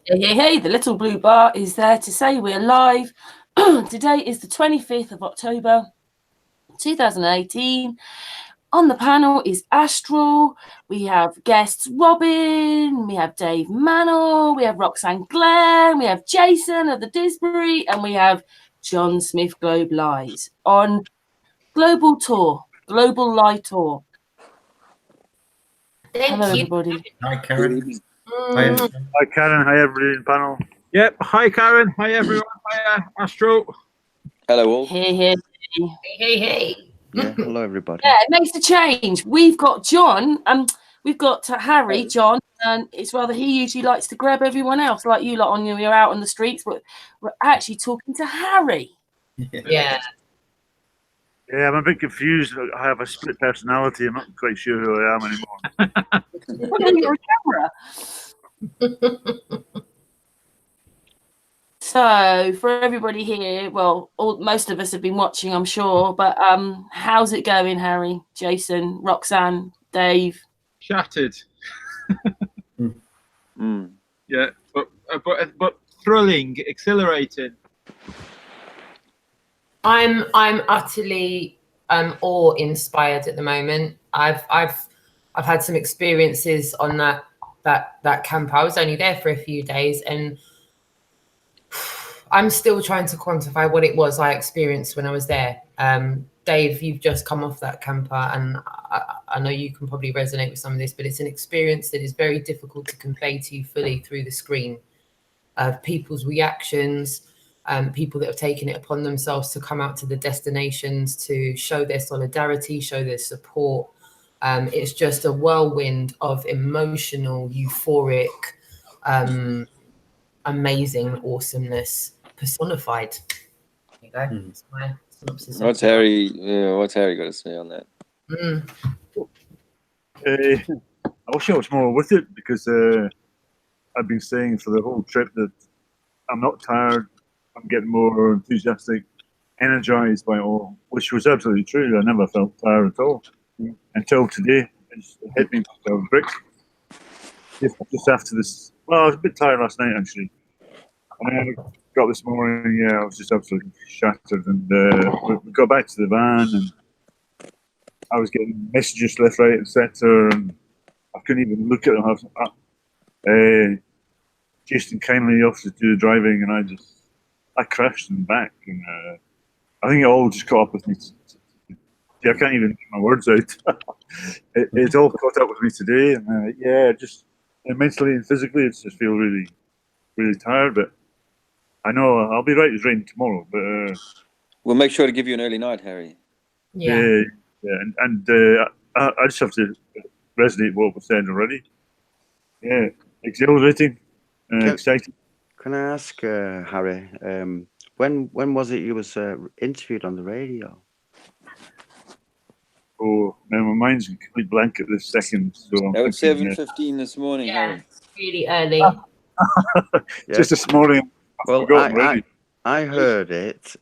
Hey, the little blue bar is there to say we're live. Today is the 25th of October, 2018. On the panel is Astral. We have guests Robin, we have Dave Manor, we have Roxanne Glen, we have Jason of the Disbury, and we have John Smith Globe Lies on Global Live Tour. Hello, everybody. Hi, Karen. Hi, Karen. Hi, everybody in the panel. Yep. Hi, Karen. Hi, everyone. Hi, Astro. Hello, all. Hey. Yeah, hello, everybody. Yeah, it makes a change. We've got John, we've got Harry, John, and it's rather he usually likes to grab everyone else, like you lot on you're out on the streets, but we're actually talking to Harry. Yeah. Yeah, I'm a bit confused. I have a split personality. I'm not quite sure who I am anymore. Look at your camera. So, for everybody here, well, most of us have been watching, I'm sure, but how's it going, Harry, Jason, Roxanne, Dave? Shattered. Yeah, but thrilling, exhilarating. I'm utterly awe-inspired at the moment. I've had some experiences on that camp. I was only there for a few days, and I'm still trying to quantify what it was I experienced when I was there. Dave, you've just come off that camper, and I know you can probably resonate with some of this, but it's an experience that is very difficult to convey to you fully through the screen. People's reactions, people that have taken it upon themselves to come out to the destinations to show their solidarity, show their support. It's just a whirlwind of emotional, euphoric, amazing awesomeness personified. There you go. That's my synopsis. What's Harry got to say on that? I wish I was more with it, because I've been saying for the whole trip that I'm not tired. I'm getting more enthusiastic, energized by it all, which was absolutely true. I never felt tired at all until today. It hit me like a brick. Just after this, well, I was a bit tired last night actually, and then I got this morning. Yeah, I was just absolutely shattered, and we got back to the van, and I was getting messages left, right, and centre, and I couldn't even look at them. Jason kindly offered to do the driving, and I crashed in the back, and I think it all just caught up with me. I can't even get my words out. It all caught up with me today, and just mentally and physically, it's just feel really, really tired. But I know I'll be right as rain tomorrow. But we'll make sure to give you an early night, Harry. Yeah, and I just have to resonate what was said already. Yeah, exhilarating, exciting. Can I ask, Harry, when was it you was interviewed on the radio? Oh, now my mind's a complete blank at this second. So that was 7:15 this morning. Yeah, Harry. really early. Just this morning. Well, I heard it,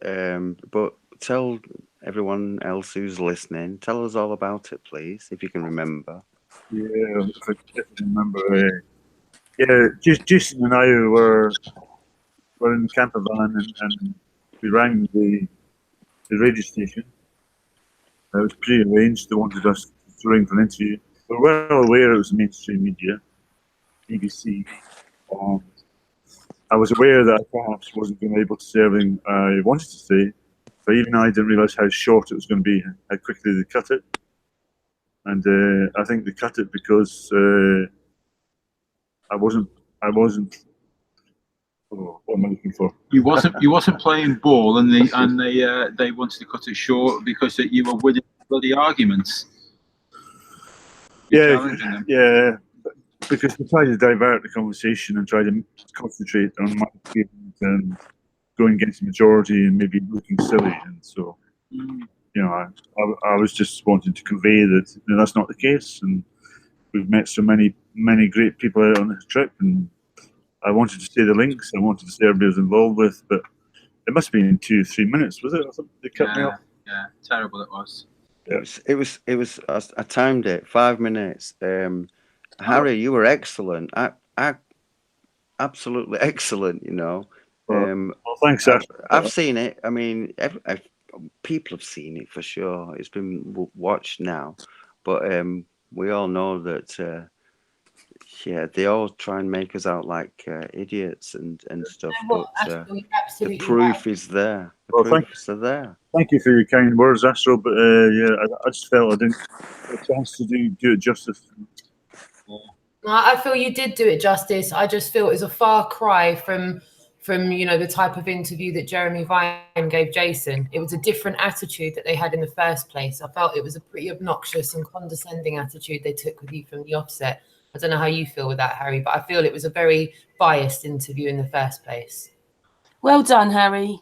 but tell everyone else who's listening, tell us all about it, please, if you can remember. Yeah, if I can remember. Jason and I were in the camper van, and we rang the radio station. It was pre-arranged. They wanted us to ring for an interview. We were well aware it was the mainstream media, BBC. I was aware that I perhaps wasn't going to be able to say everything I wanted to say, but even I didn't realise how short it was going to be, how quickly they cut it. And I think they cut it because I wasn't. Oh, what am I looking for? You wasn't playing ball, and they wanted to cut it short because you were winning bloody arguments. Yeah, because they tried to divert the conversation and try to concentrate on my feelings and going against the majority and maybe looking silly, and so I was just wanting to convey that that's not the case, and we've met so many great people out on this trip, and I wanted to say the links. I wanted to say everybody was involved with, but it must have been in 2 or 3 minutes, was it? I thought they cut me off. Yeah, terrible it was. Yeah. It was. I timed it 5 minutes. Harry, you were excellent. I absolutely excellent. You know, Well, thanks, I've, Astral. I've seen it. I mean, people have seen it for sure. It's been watched now, but we all know that. Yeah, they all try and make us out like idiots and stuff, You know but what, Astral, you're the absolutely proof right. is there. The Well, proofs are there. Thank you for your kind words, Astral. But yeah, I just felt I didn't get a chance to do it justice. No, I feel you did do it justice. I just feel it was a far cry from you know the type of interview that Jeremy Vine gave Jason. It was a different attitude that they had in the first place. I felt it was a pretty obnoxious and condescending attitude they took with you from the offset. I don't know how you feel with that, Harry, but I feel it was a very biased interview in the first place. Well done, Harry.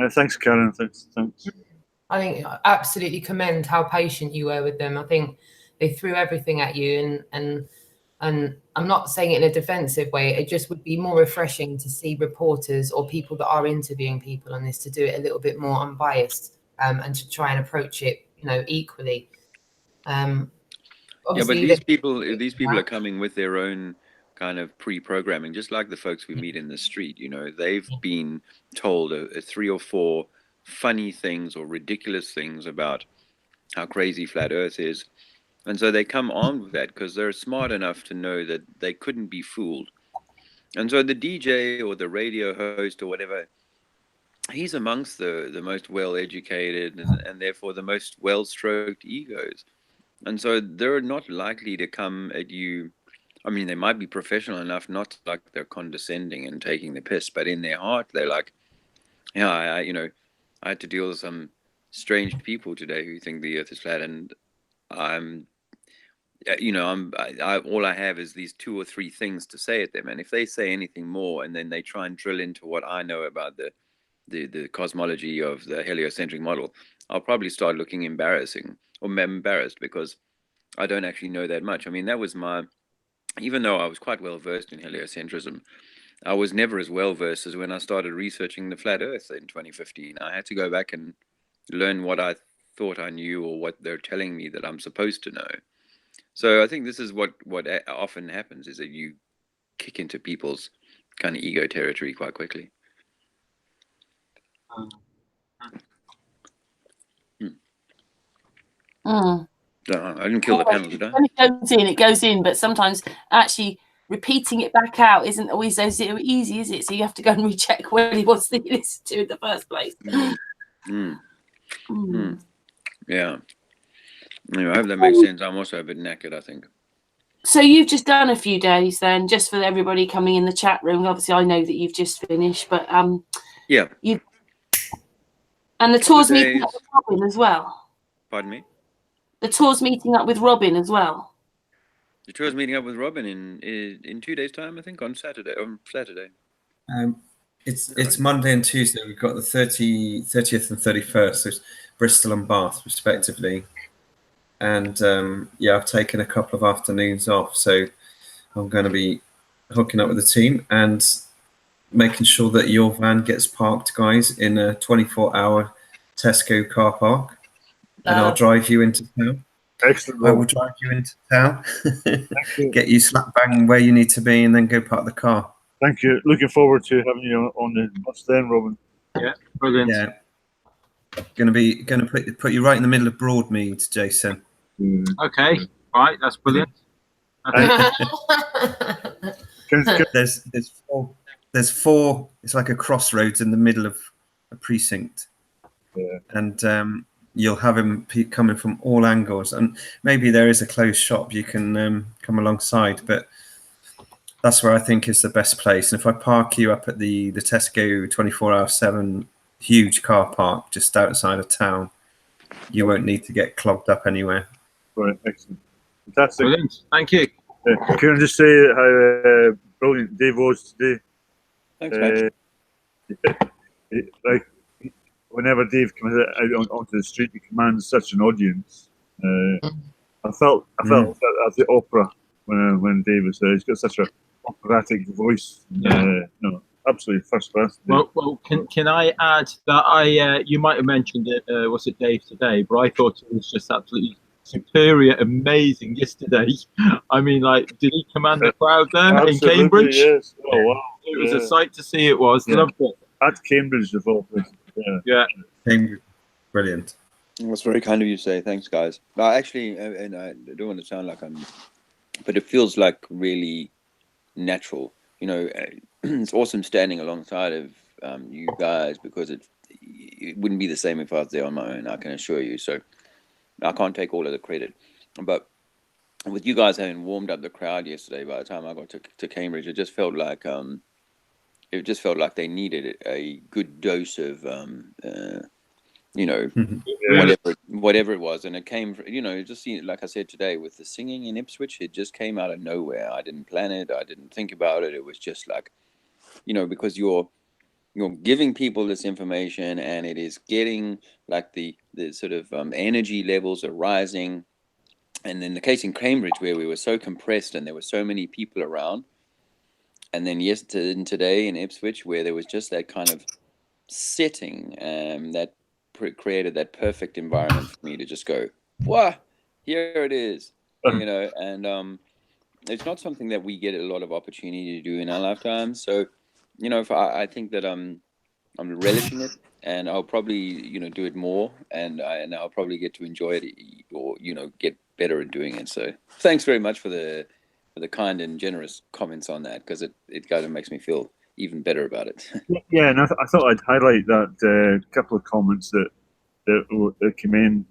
Thanks, Karen. Thanks. I think I absolutely commend how patient you were with them. I think they threw everything at you, and I'm not saying it in a defensive way. It just would be more refreshing to see reporters or people that are interviewing people on this to do it a little bit more unbiased, and to try and approach it, you know, equally. Yeah, but Obviously, these people are coming with their own kind of pre-programming, just like the folks we meet in the street. You know, they've been told a 3 or 4 funny things or ridiculous things about how crazy flat Earth is, and so they come armed with that because they're smart enough to know that they couldn't be fooled. And so the DJ or the radio host or whatever, he's amongst the most well-educated and therefore the most well-stroked egos. And so they're not likely to come at you. I mean, they might be professional enough not like they're condescending and taking the piss, but in their heart, they're like, yeah, I had to deal with some strange people today who think the earth is flat. And I'm, all I have is these 2 or 3 things to say at them. And if they say anything more and then they try and drill into what I know about the cosmology of the heliocentric model, I'll probably start looking embarrassed because I don't actually know that much. I mean, that was even though I was quite well versed in heliocentrism, I was never as well versed as when I started researching the flat Earth in 2015. I had to go back and learn what I thought I knew or what they're telling me that I'm supposed to know. So I think this is what often happens, is that you kick into people's kind of ego territory quite quickly. I didn't kill the panel, did I? When it goes in, but sometimes actually repeating it back out isn't always so easy, is it? So you have to go and recheck what he wants to listen to in the first place. Yeah. Anyway, I hope that makes sense. I'm also a bit knackered, I think. So you've just done a few days then, just for everybody coming in the chat room. Obviously, I know that you've just finished, but yeah. And the tour's meeting up with Robin as well. Pardon me? The tour's meeting up with Robin as well. The tour's meeting up with Robin in 2 days' time, I think, on Saturday. It's Monday and Tuesday. We've got the 30th and 31st. So it's Bristol and Bath, respectively. And I've taken a couple of afternoons off, so I'm going to be hooking up with the team and making sure that your van gets parked, guys, in a 24-hour Tesco car park, and I'll drive you into town. Excellent. I will drive you into town, get you slap bang where you need to be, and then go park the car. Thank you. Looking forward to having you on the bus then, Robin. Yeah, brilliant. Yeah, going to put you right in the middle of Broadmead, Jason. Okay, right, that's brilliant. There's four. It's like a crossroads in the middle of a precinct, and you'll have him coming from all angles. And maybe there is a closed shop you can come alongside, but that's where I think is the best place. And if I park you up at the Tesco 24/7 huge car park just outside of town, you won't need to get clogged up anywhere. Right, excellent. Fantastic. Brilliant. Thank you. Can I just say how brilliant Dave was today? Thanks, mate. Like, whenever Dave comes out onto the street, he commands such an audience. I felt at the opera when Dave was there. He's got such an operatic voice. Absolutely first class. Well, can I add that you might have mentioned it, was it Dave today, but I thought it was just absolutely superior, amazing yesterday. I mean, like, did he command the crowd there in Absolutely, Cambridge? yes. Oh wow, It was a sight to see. It was. Yeah. Loved it. At Cambridge, of all places. Yeah. Cambridge. Brilliant. That's very kind of you to say. Thanks, guys. No, actually, and I don't want to sound like I'm, but it feels like really natural. You know, it's awesome standing alongside of you guys, because it wouldn't be the same if I was there on my own, I can assure you. So I can't take all of the credit. But with you guys having warmed up the crowd yesterday, by the time I got to Cambridge, it just felt like they needed a good dose of you know, whatever it was. And it came, you know, just like I said today with the singing in Ipswich, it just came out of nowhere. I didn't plan it. I didn't think about it. It was just like, you know, because you're giving people this information, and it is getting like the sort of energy levels are rising. And in the case in Cambridge, where we were so compressed and there were so many people around, and then yesterday and today in Ipswich, where there was just that kind of setting that created that perfect environment for me to just go, wow, here it is, you know. And it's not something that we get a lot of opportunity to do in our lifetime. So, you know, I think that I'm relishing it, and I'll probably, you know, do it more, and I'll probably get to enjoy it, or, you know, get better at doing it. So thanks very much for the kind and generous comments on that, because it kind of makes me feel even better about it. Yeah, and I thought I'd highlight that couple of comments that came in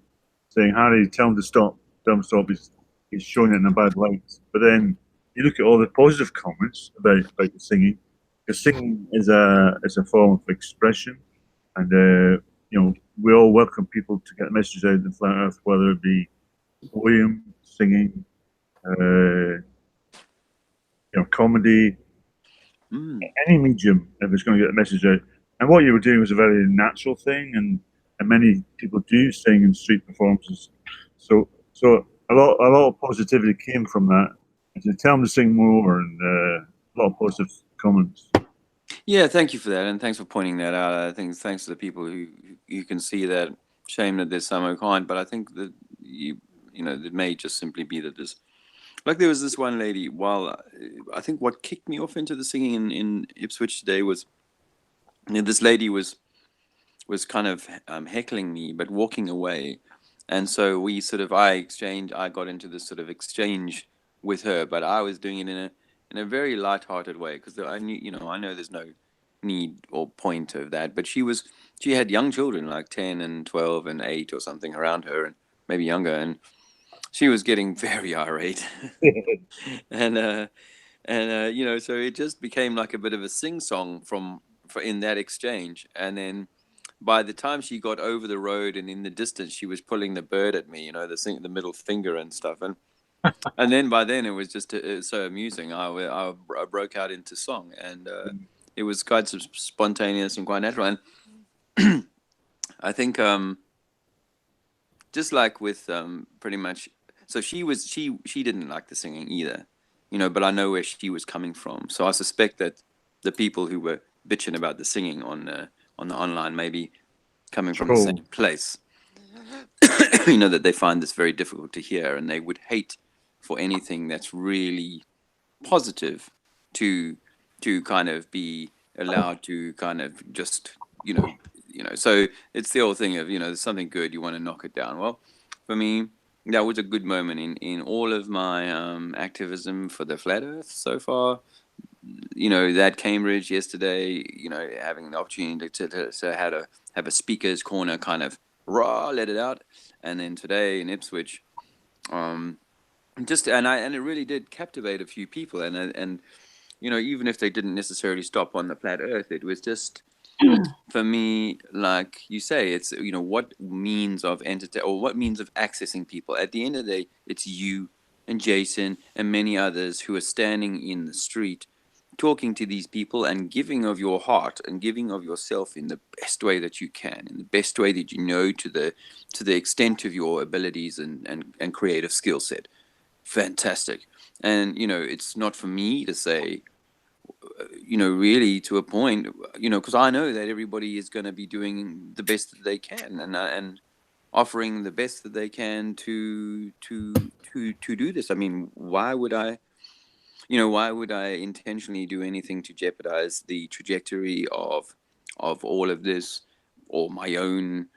saying, Harry, tell him to stop. Tell him to stop. He's showing it in a bad light. But then you look at all the positive comments about the singing. Because singing is a form of expression, and you know, we all welcome people to get the message out in the flat earth, whether it be poem, singing, you know, comedy, any medium, if it's going to get the message out. And what you were doing was a very natural thing, and many people do sing in street performances. So a lot of positivity came from that. And to tell them to sing more, and a lot of positive comments. Yeah, thank you for that, and thanks for pointing that out. I think thanks to the people who can see that. Shame that there's some who can't, but I think that you know, it may just simply be that there's, like, there was this one lady. While I think what kicked me off into the singing in Ipswich today was, you know, this lady was kind of heckling me, but walking away, and so we sort of I got into this sort of exchange with her, but I was doing it in a very light-hearted way, because I knew, you know, I know there's no need or point of that, but she had young children like 10 and 12 and 8 or something around her, and maybe younger, and she was getting very irate. and you know, so it just became like a bit of a sing-song for in that exchange. And then by the time she got over the road and in the distance, she was pulling the bird at me, you know, the middle finger and stuff, and then by then it was just so amusing. I broke out into song, and it was quite spontaneous and quite natural. And I think just like with pretty much, so she didn't like the singing either, you know, but I know where she was coming from. So I suspect that the people who were bitching about the singing on the online may be coming from the same place. You know, that they find this very difficult to hear, and they would hate for anything that's really positive to kind of be allowed to kind of just, you know. So it's the old thing of, you know, there's something good, you want to knock it down. Well, for me, that was a good moment in all of my activism for the flat earth so far. You know, that Cambridge yesterday, you know, having the opportunity to have a speaker's corner, kind of let it out. And then today in Ipswich, and it really did captivate a few people, and you know, even if they didn't necessarily stop on the flat earth, it was just, for me, like you say, it's, you know, what means of what means of accessing people. At the end of the day, it's you and Jason and many others who are standing in the street talking to these people and giving of your heart and giving of yourself in the best way that you can, in the best way that you know, to the extent of your abilities and creative skill set. Fantastic. And, you know, it's not for me to say, you know, really, to a point, you know, because I know that everybody is going to be doing the best that they can, and offering the best that they can to do this. I mean, why would I intentionally do anything to jeopardize the trajectory of all of this, or my own,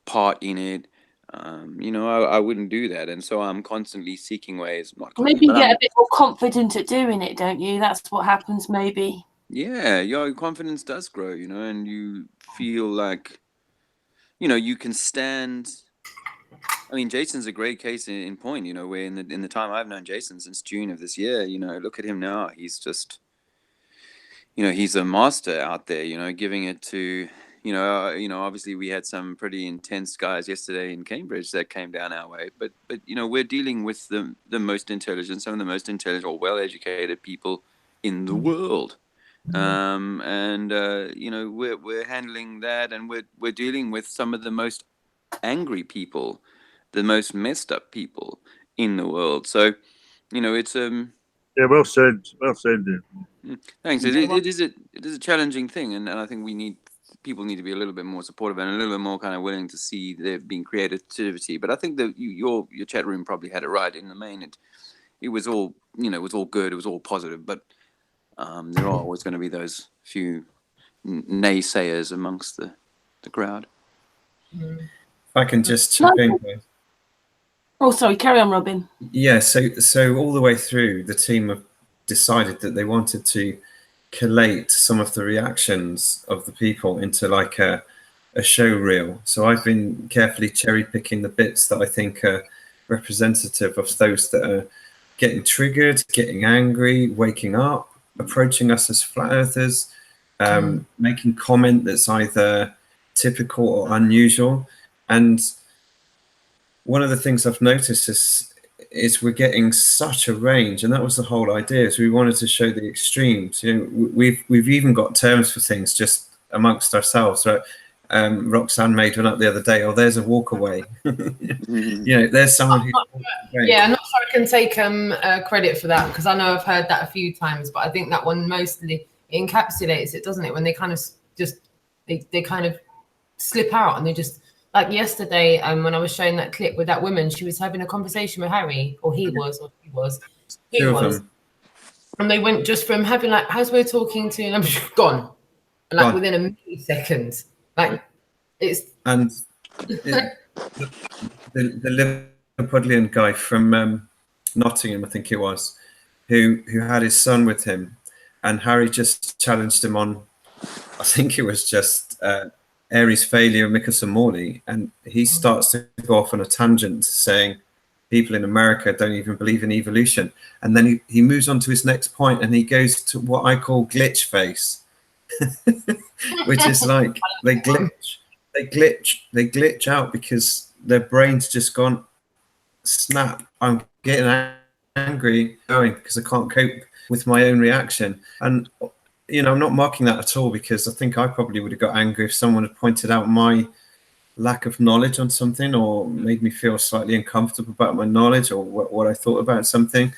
part in it? I wouldn't do that, and so I'm constantly seeking ways. Maybe you get a bit more confident at doing it, don't you? That's what happens, maybe. Yeah, your confidence does grow, and you feel like, you can stand. I mean, Jason's a great case in point, where in the time I've known Jason, since June of this year, look at him now. He's just, he's a master out there, giving it to, obviously we had some pretty intense guys yesterday in Cambridge that came down our way, but we're dealing with the most intelligent, some of the most intelligent or well-educated people in the world. And we're handling that, and we're dealing with some of the most angry people, the most messed up people in the world. So, it's Yeah, well said. Well said. thanks. It is a challenging thing, and I think people need to be a little bit more supportive and a little bit more kind of willing to see there being creativity. But I think that your chat room probably had it right in the main. It was all it was all good. It was all positive, but there are always going to be those few naysayers amongst the crowd. If I can just chip in here. Oh, sorry, carry on, Robin. Yeah, so all the way through, the team have decided that they wanted to collate some of the reactions of the people into like a show reel. So I've been carefully cherry picking the bits that I think are representative of those that are getting triggered, getting angry, waking up, approaching us as flat earthers, making comment that's either typical or unusual. And one of the things I've noticed is we're getting such a range, and that was the whole idea. Is we wanted to show the extremes. We've even got terms for things just amongst ourselves, right? Roxanne made one up the other day. Oh, there's a walk away. There's someone who. Yeah, I'm not sure I can take credit for that, because I know I've heard that a few times, but I think that one mostly encapsulates it, doesn't it? When they kind of just they kind of slip out, and they just. Like yesterday, when I was showing that clip with that woman, she was having a conversation with Harry, or he was. And they went just from having like, how's we're talking to, and I'm just gone. And like within a millisecond. Like it's and the Liverpudlian guy from Nottingham, I think it was, who had his son with him, and Harry just challenged him on, I think it was just Aries failure, Mikas and Morley, and he starts to go off on a tangent saying people in America don't even believe in evolution, and then he moves on to his next point, and he goes to what I call glitch face, which is like they glitch out because their brain's just gone snap. I'm getting angry going because I can't cope with my own reaction. And I'm not mocking that at all, because I think I probably would have got angry if someone had pointed out my lack of knowledge on something, or made me feel slightly uncomfortable about my knowledge, or what I thought about something.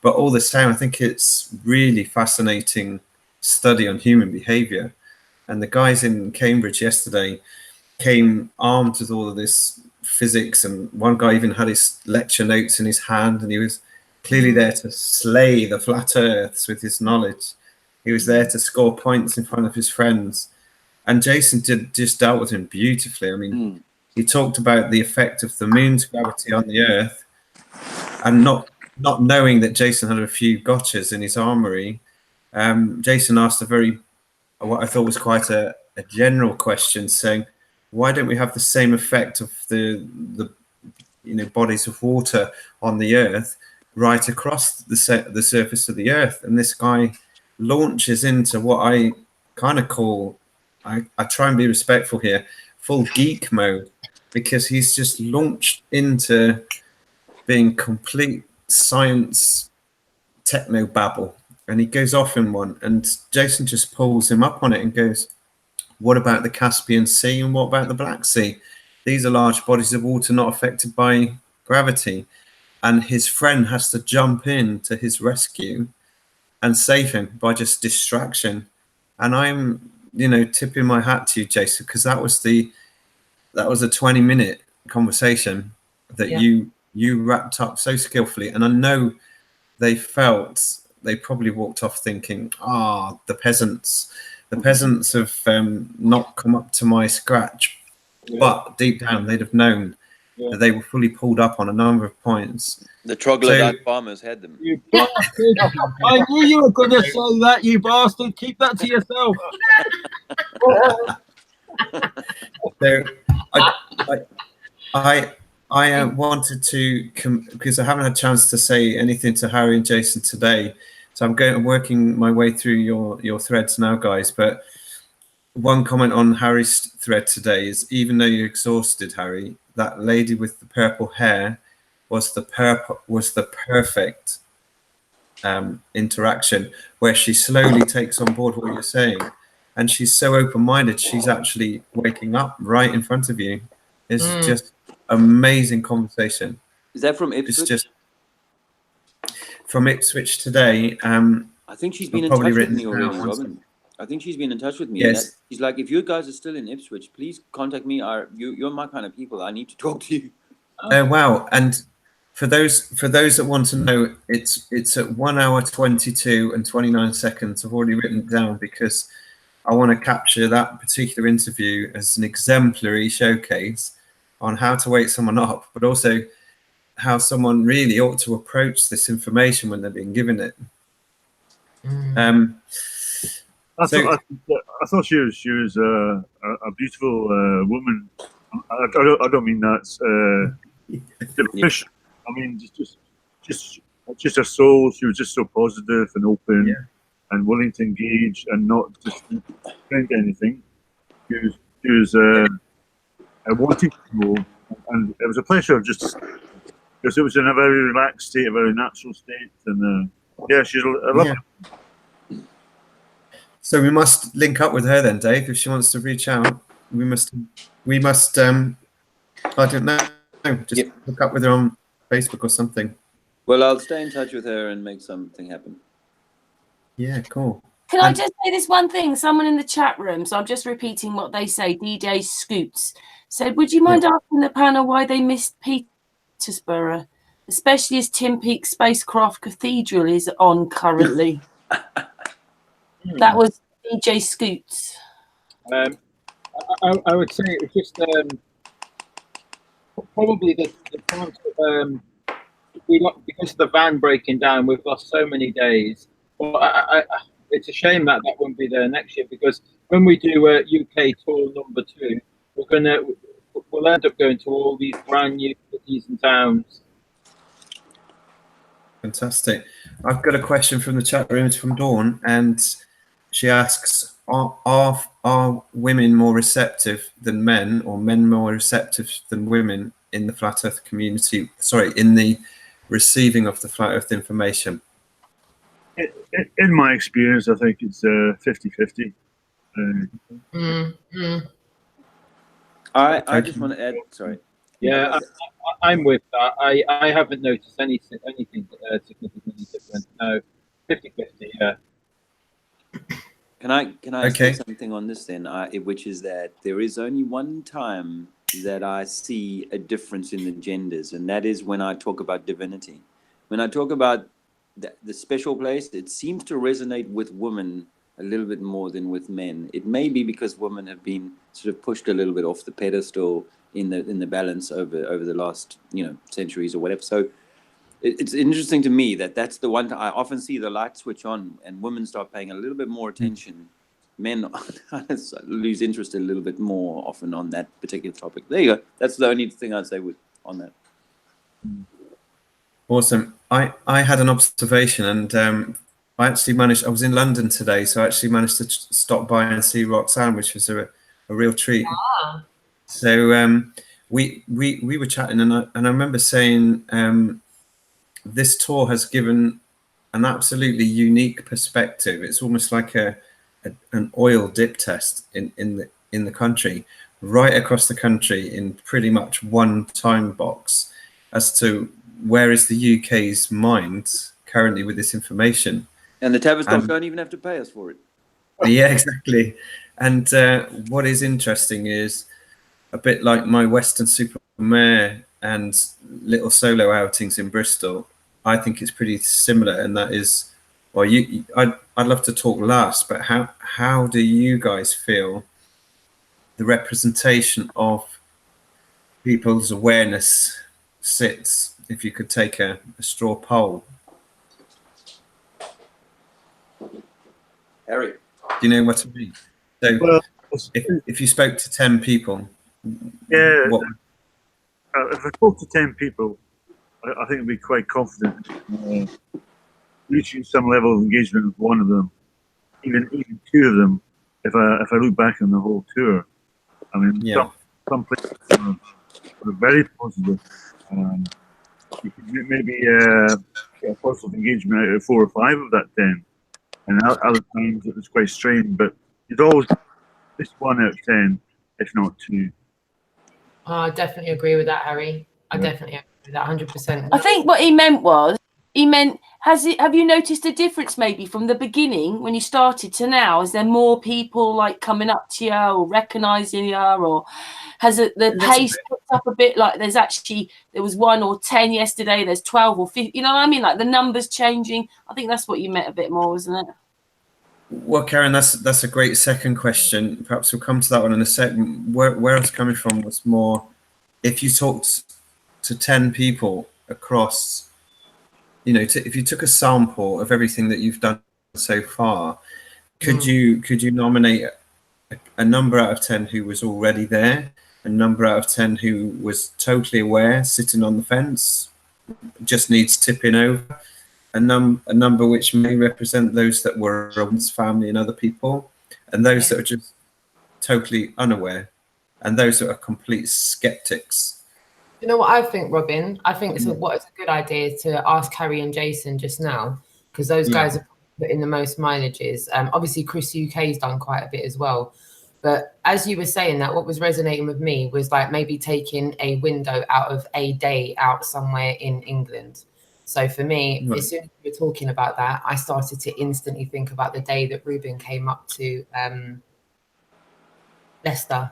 But all the same, I think it's really fascinating study on human behavior. And the guys in Cambridge yesterday came armed with all of this physics, and one guy even had his lecture notes in his hand, and he was clearly there to slay the flat earths with his knowledge. He was there to score points in front of his friends. And Jason just dealt with him beautifully. I mean, he talked about the effect of the moon's gravity on the earth, and not knowing that Jason had a few gotchas in his armory. Jason asked what I thought was quite a general question, saying, why don't we have the same effect of the bodies of water on the earth right across the surface of the earth? And this guy launches into what I kind of call, I try and be respectful here, full geek mode, because he's just launched into being complete science techno babble, and he goes off in one, and Jason just pulls him up on it and goes, what about the Caspian Sea, and what about the Black Sea? These are large bodies of water not affected by gravity. And his friend has to jump in to his rescue and save him by just distraction. And I'm, tipping my hat to you, Jason, because that was the that was a 20-minute conversation that you wrapped up so skillfully, and I know they probably walked off thinking, the peasants have not come up to my scratch, but deep down they'd have known that they were fully pulled up on a number of points. The troglodyte farmers had them. You bastard! I knew you were going to say that, you bastard. Keep that to yourself. So I wanted to, because I haven't had a chance to say anything to Harry and Jason today, so I'm working my way through your threads now, guys. But one comment on Harry's thread today is, even though you're exhausted, Harry, that lady with the purple hair was the perfect interaction, where she slowly takes on board what you're saying, and she's so open-minded. She's actually waking up right in front of you. It's just amazing conversation. Is that from Ipswich? It's just from Ipswich today. I think she's been in touch with me already, Robin. I think she's been in touch with me. Yes. She's like, if you guys are still in Ipswich, please contact me. You're my kind of people. I need to talk to you. Oh wow! And for those that want to know, it's at 1 hour 22 and 29 seconds. I've already written it down because I want to capture that particular interview as an exemplary showcase on how to wake someone up, but also how someone really ought to approach this information when they're being given it. I thought she was a beautiful woman. I don't mean that's superficial. I mean just her soul. She was just so positive and open and willing to engage and not just think anything. She was wanting to know, and it was a pleasure of just because it was in a very relaxed state, a very natural state, and she's I love her. So we must link up with her then, Dave, if she wants to reach out. We must I don't know, just hook up with her on Facebook or something. Well, I'll stay in touch with her and make something happen. Yeah, cool. Can I just say this one thing? Someone in the chat room, so I'm just repeating what they say, DJ Scoots, said, would you mind asking the panel why they missed Petersburg, especially as Tim Peake Spacecraft Cathedral is on currently? That was DJ Scoots. I would say it was just probably the chance of, because of the van breaking down, we've lost so many days. Well, it's a shame that won't be there next year, because when we do UK tour number 2, we'll end up going to all these brand new cities and towns. Fantastic. I've got a question from the chat room. It's from Dawn, and she asks, are women more receptive than men, or men more receptive than women in the Flat Earth community? Sorry, in the receiving of the Flat Earth information? In my experience, I think it's 50-50. I just want to add, sorry. Yeah, I'm with that. I haven't noticed anything significantly different. No, 50-50, yeah. Can I say something on this then, which is that there is only one time that I see a difference in the genders, and that is when I talk about divinity. When I talk about the special place, it seems to resonate with women a little bit more than with men. It may be because women have been sort of pushed a little bit off the pedestal in the balance over the last centuries or whatever. So it's interesting to me that's the one I often see the light switch on and women start paying a little bit more attention. Men lose interest a little bit more often on that particular topic. There you go. That's the only thing I'd say on that. Awesome. I had an observation, and I actually managed. I was in London today, so I actually managed to stop by and see Roxanne, which was a real treat. So we were chatting, and I remember saying this tour has given an absolutely unique perspective. It's almost like an oil dip test in the country, right across the country, in pretty much one time box, as to where is the UK's mind currently with this information. And the Tavistock don't even have to pay us for it. Yeah, exactly. And what is interesting is a bit like my Western Supermare and little solo outings in Bristol. I think it's pretty similar, and that is, well, I'd love to talk last, but how do you guys feel the representation of people's awareness sits, if you could take a straw poll? Harry. Do you know what I mean? So Well, if you spoke to 10 people, yeah, what? if I spoke to 10 people, I think I'd be quite confident reaching some level of engagement with one of them, even two of them. If I look back on the whole tour, I mean, Yeah. some places were very positive. You could maybe get a positive engagement out of 4 or 5 of that 10, and other times it was quite strange. But you'd always miss 1 out of 10, if not 2. I definitely agree with that, Harry. I definitely agree with that 100%. I think what he meant, have you noticed a difference maybe from the beginning when you started to now? Is there more people like coming up to you or recognizing you, or has the pace picked up a bit? Like there was 1 or 10 yesterday, there's 12 or 15, you know what I mean? Like the numbers changing. I think that's what you meant a bit more, wasn't it? Well, Karen, that's a great second question. Perhaps we'll come to that one in a second. Where I was coming from was more, if you talked to 10 people across, you know, if you took a sample of everything that you've done so far, could you nominate a number out of 10 who was already there, a number out of 10 who was totally aware, sitting on the fence, just needs tipping over, a number which may represent those that were Robin's family and other people, and those that are just totally unaware, and those that are complete skeptics? You know what I think, Robin? I think it's a good idea to ask Harry and Jason just now, because those guys are putting the most mileages. Obviously, Chris UK's done quite a bit as well. But as you were saying that, what was resonating with me was like maybe taking a window out of a day out somewhere in England. So for me, as soon as we were talking about that, I started to instantly think about the day that Ruben came up to Leicester.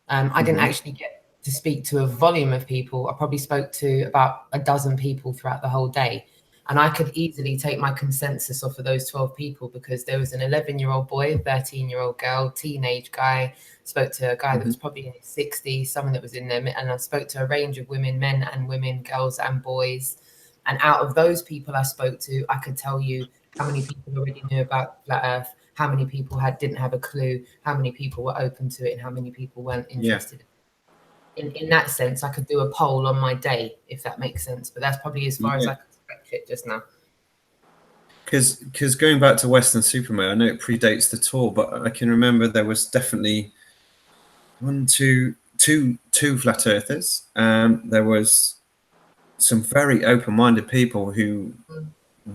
I didn't actually get to speak to a volume of people. I probably spoke to about a dozen people throughout the whole day. And I could easily take my consensus off of those 12 people, because there was an 11-year-old boy, 13-year-old girl, teenage guy, spoke to a guy that was probably in his 60s, someone that was in there, and I spoke to a range of women, men and women, girls and boys. And out of those people I spoke to, I could tell you how many people already knew about Flat Earth, how many people didn't have a clue, how many people were open to it, and how many people weren't interested. In that sense, I could do a poll on my day, if that makes sense. But that's probably as far as I could stretch it just now. Because going back to Western Supermare, I know it predates the tour, but I can remember there was definitely two flat earthers. There was some very open-minded people who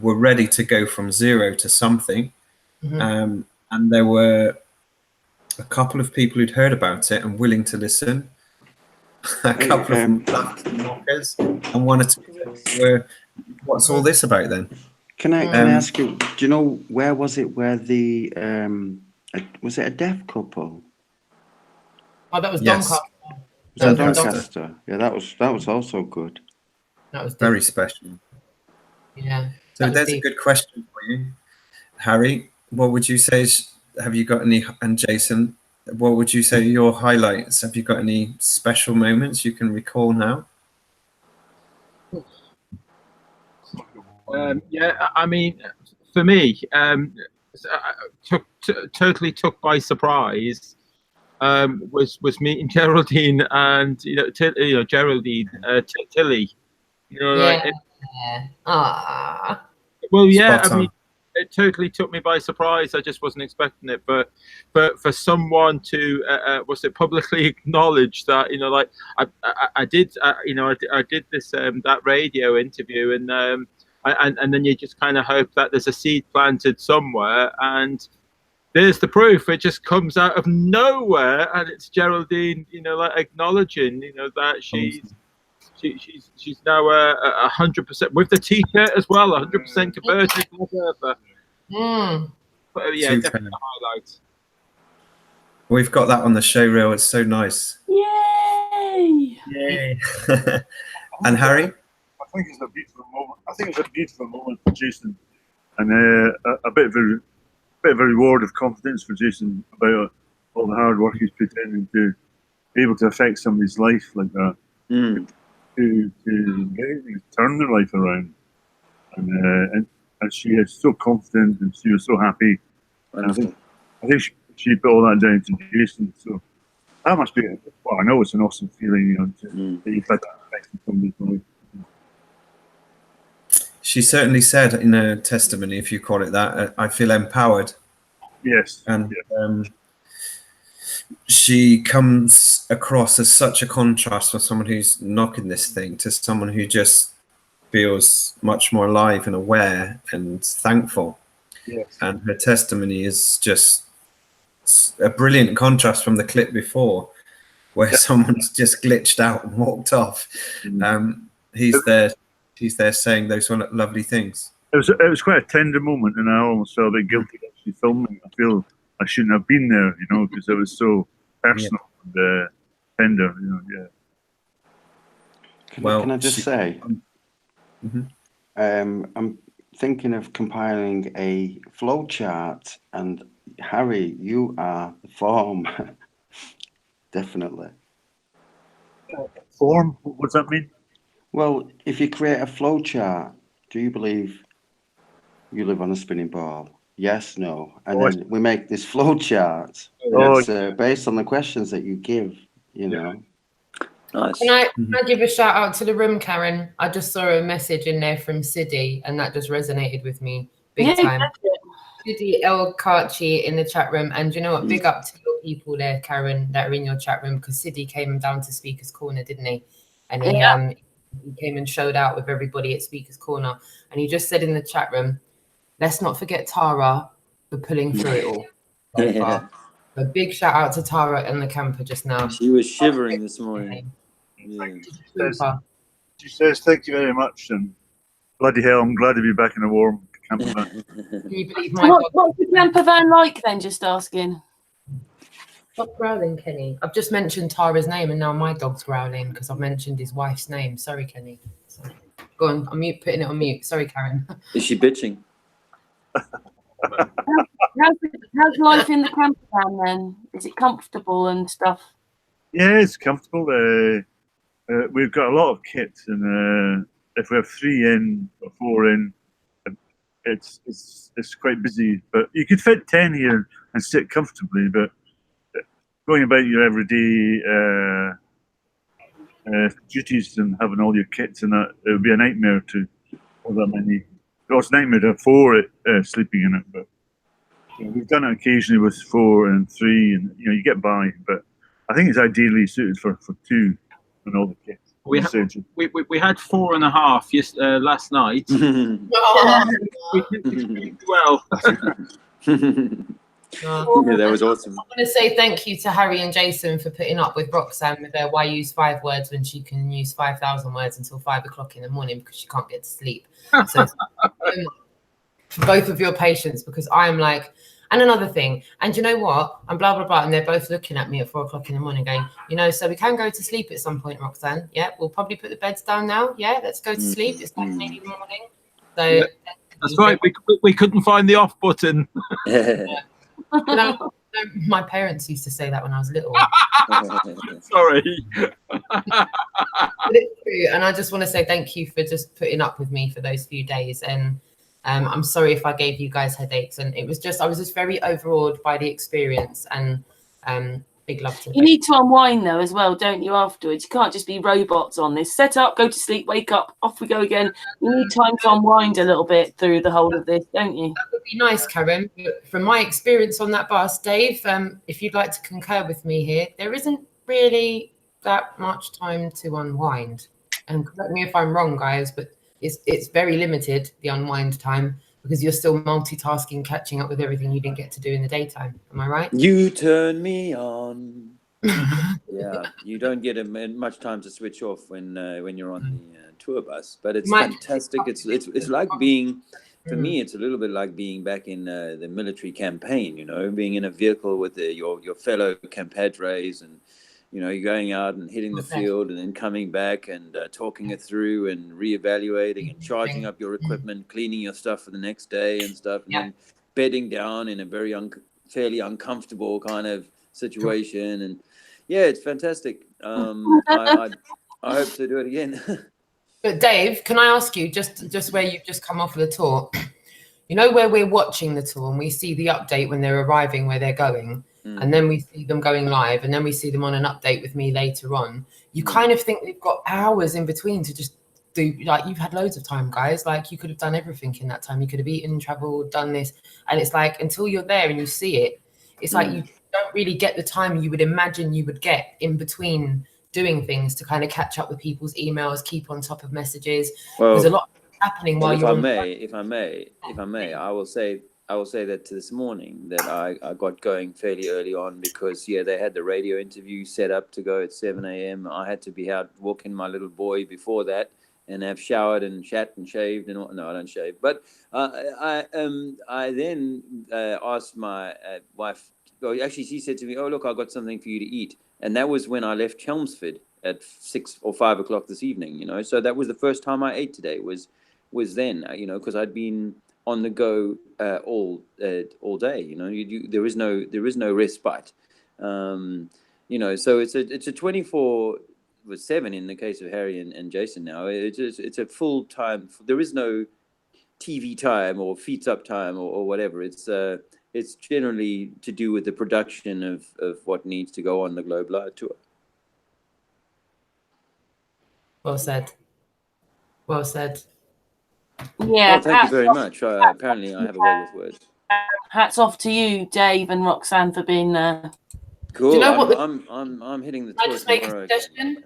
were ready to go from 0 to something, and there were a couple of people who'd heard about it and willing to listen. A couple of mockers, and one or two were, what's all this about then? Can I ask you, do you know where was it where the was it a deaf couple? Oh, that was Yes. Doncaster. Yeah, that was also good. That was Very special. Yeah. So there's a good question for you, Harry. What would you say? Have you got any? And Jason, what would you say are your highlights? Have you got any special moments you can recall now? Yeah, I mean, for me, totally took by surprise was meeting Geraldine and Geraldine Tilly. You know, well, yeah, I mean, it totally took me by surprise. I just wasn't expecting it, but for someone to publicly acknowledge that, you know, like I did this that radio interview, and then you just kind of hope that there's a seed planted somewhere, and there's the proof. It just comes out of nowhere, and it's Geraldine, you know, like acknowledging, you know, that she's now 100% with the T-shirt as well, 100% converted. But yeah, definitely the highlights. We've got that on the show reel. It's so nice. Yeah. Yay. And Harry? I think it's a beautiful moment. I think it's a beautiful moment for Jason, and a bit of a reward of confidence for Jason about all the hard work he's put in and to be able to affect somebody's life like that, to turn their life around, and she is so confident and she was so happy. And I think she put all that down to Jason. So that must be, well, I know it's an awesome feeling, that you've had that effect on somebody's life. She certainly said in her testimony, if you call it that, I feel empowered. Yes. And she comes across as such a contrast for someone who's knocking this thing to someone who just feels much more alive and aware and thankful. Yes. And her testimony is just a brilliant contrast from the clip before, where someone's just glitched out and walked off. He's there saying those lovely things. It was quite a tender moment, and I almost felt a bit guilty actually filming. I feel I shouldn't have been there, because it was so personal and tender. Can I just say, I'm thinking of compiling a flow chart, and Harry, you are the form. Definitely. Form? What does that mean? Well, if you create a flow chart, do you believe you live on a spinning ball? Yes, no. And then we make this flow chart that's based on the questions that you give, know. Nice. Can I give a shout out to the room, Karen? I just saw a message in there from Sidi, and that just resonated with me big time. Sidi El Karchi in the chat room, and you know what? Big up to your people there, Karen, that are in your chat room, because Sidi came down to Speaker's Corner, didn't he? And he came and showed out with everybody at Speaker's Corner, and he just said in the chat room, let's not forget Tara for pulling through it all so far. A big shout out to Tara and the camper just now. She was shivering this morning. She says, thank you very much, and bloody hell, I'm glad to be back in a warm camper van. Can you believe what's the camper van like then, just asking? Stop growling, Kenny. I've just mentioned Tara's name and now my dog's growling because I've mentioned his wife's name. Sorry, Kenny. Sorry. Go on, I'm putting it on mute. Sorry, Karen. Is she bitching? How's life in the camper van then? Is it comfortable and stuff? Yeah, it's comfortable. We've got a lot of kit, and if we have 3 in or 4 in, it's quite busy. But you could fit 10 here and sit comfortably. But going about your everyday duties and having all your kits and that, it would be a nightmare to have that many. Well, it's a nightmare to have 4 sleeping in it, but we've done it occasionally with 4 and 3, and you get by. But I think it's ideally suited for 2 and all the kits. We had 4.5 last night. We did well. Yeah, that was awesome. I want to say thank you to Harry and Jason for putting up with Roxanne with their why use 5 words when she can use 5,000 words until 5 o'clock in the morning because she can't get to sleep. So for both of your patients, because I'm like, and another thing, and you know what? And blah, blah, blah. And they're both looking at me at 4 o'clock in the morning going, so we can go to sleep at some point, Roxanne. Yeah, we'll probably put the beds down now. Yeah, let's go to sleep. It's like maybe in the morning. So yeah, that's right. We couldn't find the off button. No, my parents used to say that when I was little. Sorry. But it's true, and I just want to say thank you for just putting up with me for those few days. And I'm sorry if I gave you guys headaches. And I was just very overawed by the experience. And big love to you. Need to unwind though as well, don't you? Afterwards, you can't just be robots on this. Set up, go to sleep, wake up, off we go again. You need time to unwind a little bit through the whole of this, don't you? That would be nice, Karen. But from my experience on that bus, Dave, if you'd like to concur with me here, there isn't really that much time to unwind. And correct me if I'm wrong, guys, but it's very limited, the unwind time, because you're still multitasking, catching up with everything you didn't get to do in the daytime. Am I right? You turn me on. Yeah, you don't get much time to switch off when you're on the tour bus, but it's fantastic. It's like being, for me, it's a little bit like being back in the military campaign. Being in a vehicle with your fellow compadres You know, you're going out and hitting the field and then coming back and talking it through and reevaluating and charging up your equipment, cleaning your stuff for the next day and stuff, and then bedding down in a very fairly uncomfortable kind of situation. And yeah, it's fantastic. I hope to do it again. But Dave, can I ask you, just where you've just come off of the tour, you know, where we're watching the tour and we see the update when they're arriving, where they're going, and then we see them going live, and then we see them on an update with me later on. You kind of think they've got hours in between to just do, like, you've had loads of time, guys. Like, you could have done everything in that time. You could have eaten, traveled, done this. And it's like, until you're there and you see it, it's like you don't really get the time you would imagine you would get in between doing things to kind of catch up with people's emails, keep on top of messages. There's a lot happening while you're if I may, I will say that this morning that I got going fairly early on because they had the radio interview set up to go at 7 a.m. I had to be out walking my little boy before that and have showered and shat and shaved and all. No, I don't shave. But I then asked my wife. Well, actually, she said to me, "Oh, look, I got something for you to eat," and that was when I left Chelmsford at 6 or 5 o'clock this evening. You know, so that was the first time I ate today. Was then, you know, because I'd been on the go all day. You know, there is no respite. You know, so it's a 24/7 in the case of Harry and Jason. Now it's a full time. There is no TV time or feet up time or whatever. It's generally to do with the production of what needs to go on the Globe Live tour. Well said. Well said. Yeah. Well, thank you very much. Apparently, I have a way with words. Hats off to you, Dave and Roxanne, for being there. Cool. Do you know I'm hitting the tour. tour I just make a suggestion?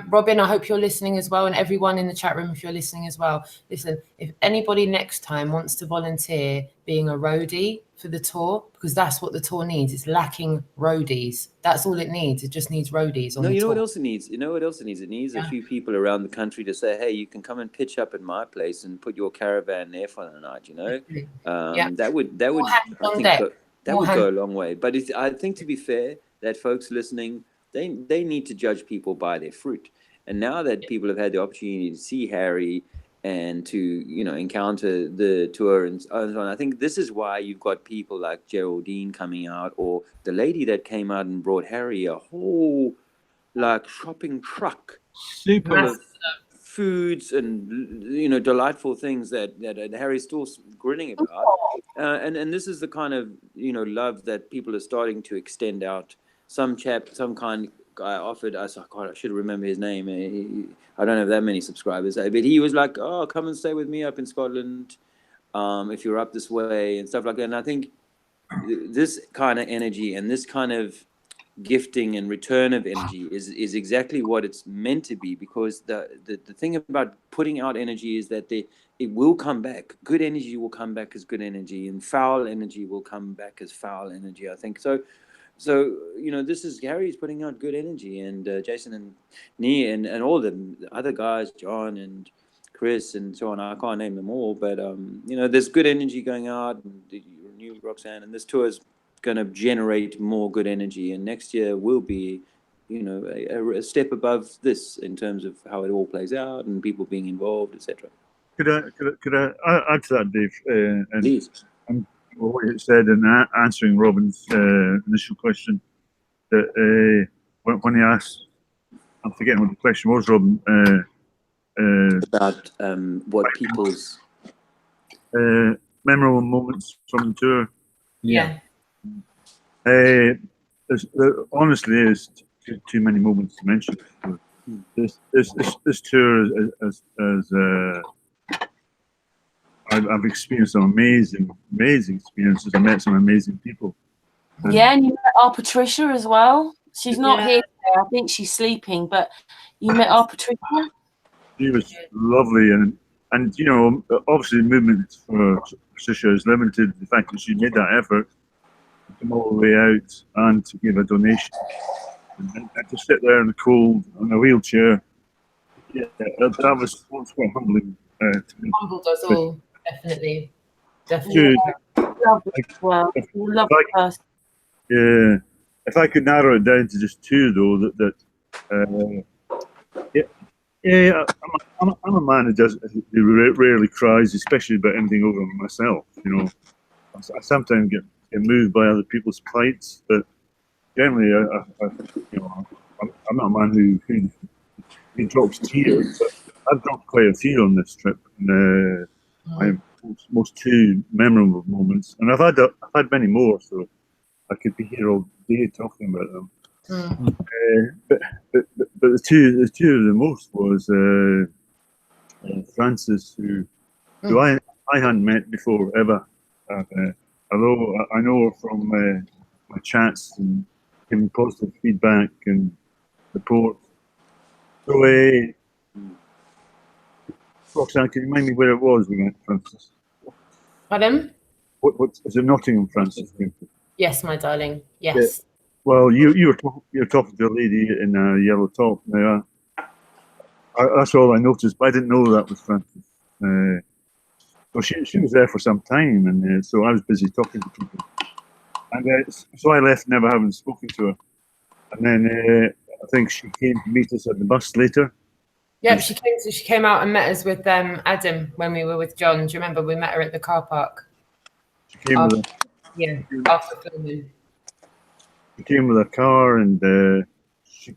Robin, I hope you're listening as well, and everyone in the chat room, if you're listening as well. Listen, if anybody next time wants to volunteer being a roadie for the tour, because that's what the tour needs. It's lacking roadies. That's all it needs. It just needs roadies on the tour. You know what else it needs? You know what else it needs? It needs a few people around the country to say, hey, you can come and pitch up at my place and put your caravan there for the night, you know? That would go a long way. But I think, to be fair, that folks listening, they need to judge people by their fruit. And now that people have had the opportunity to see Harry and to, you know, encounter the tour and so on, I think this is why you've got people like Geraldine coming out, or the lady that came out and brought Harry a whole shopping truck full of foods and, you know, delightful things that Harry's still grinning about. And this is the kind of, you know, love that people are starting to extend out. Some kind guy offered us, I should remember his name. I don't have that many subscribers, but he was like, "Oh, come and stay with me up in Scotland, if you're up this way," and stuff like that. And I think this kind of energy and this kind of gifting and return of energy is exactly what it's meant to be, because the thing about putting out energy is that it will come back. Good energy will come back as good energy, and foul energy will come back as foul energy, I think. So, you know, this is Gary's putting out good energy, and Jason and Nee and all the other guys, John and Chris and so on. I can't name them all, but you know, there's good energy going out, and your new Roxanne, and this tour is going to generate more good energy, and next year will be, you know, a step above this in terms of how it all plays out and people being involved, etc. Could I add to that, Dave? Please. What you said in answering Robin's initial question, that when he asked, I'm forgetting what the question was, Robin. About what people's memorable moments from the tour. Yeah. There honestly is too many moments to mention. This tour, I've experienced some amazing experiences. I met some amazing people. And you met our Patricia as well. She's not here today. I think she's sleeping, but you met our Patricia. She was lovely, and you know, obviously the movement for Patricia is limited. The fact that she made that effort to come all the way out and to give a donation, and to sit there in the cold in a wheelchair, that was quite humbling to me. Humbled us all, definitely. Love her. if I could narrow it down to just two, though, yeah, I'm a man who rarely cries, especially about anything over myself. You know, I sometimes get moved by other people's plights, but generally, you know, I'm not a man who drops tears. But I've dropped quite a few on this trip. And, my most two memorable moments, and I've had many more, so I could be here all day talking about them. But the two of the most was Frances, who I hadn't met before ever. Although I know her from my chats and giving positive feedback and support. So, Roxanne, can you remind me where it was we went, Frances? Pardon? What is it? Nottingham, Frances? Yes, my darling. Yes. Yeah. Well, you were talking to a lady in a yellow top. Now, that's all I noticed, but I didn't know that was Frances. So she was there for some time, and so I was busy talking to people, and so I left never having spoken to her. And then I think she came to meet us at the bus later. Yep, she came out and met us with Adam when we were with John. Do you remember we met her at the car park? She came with after filming. She came with a car, and she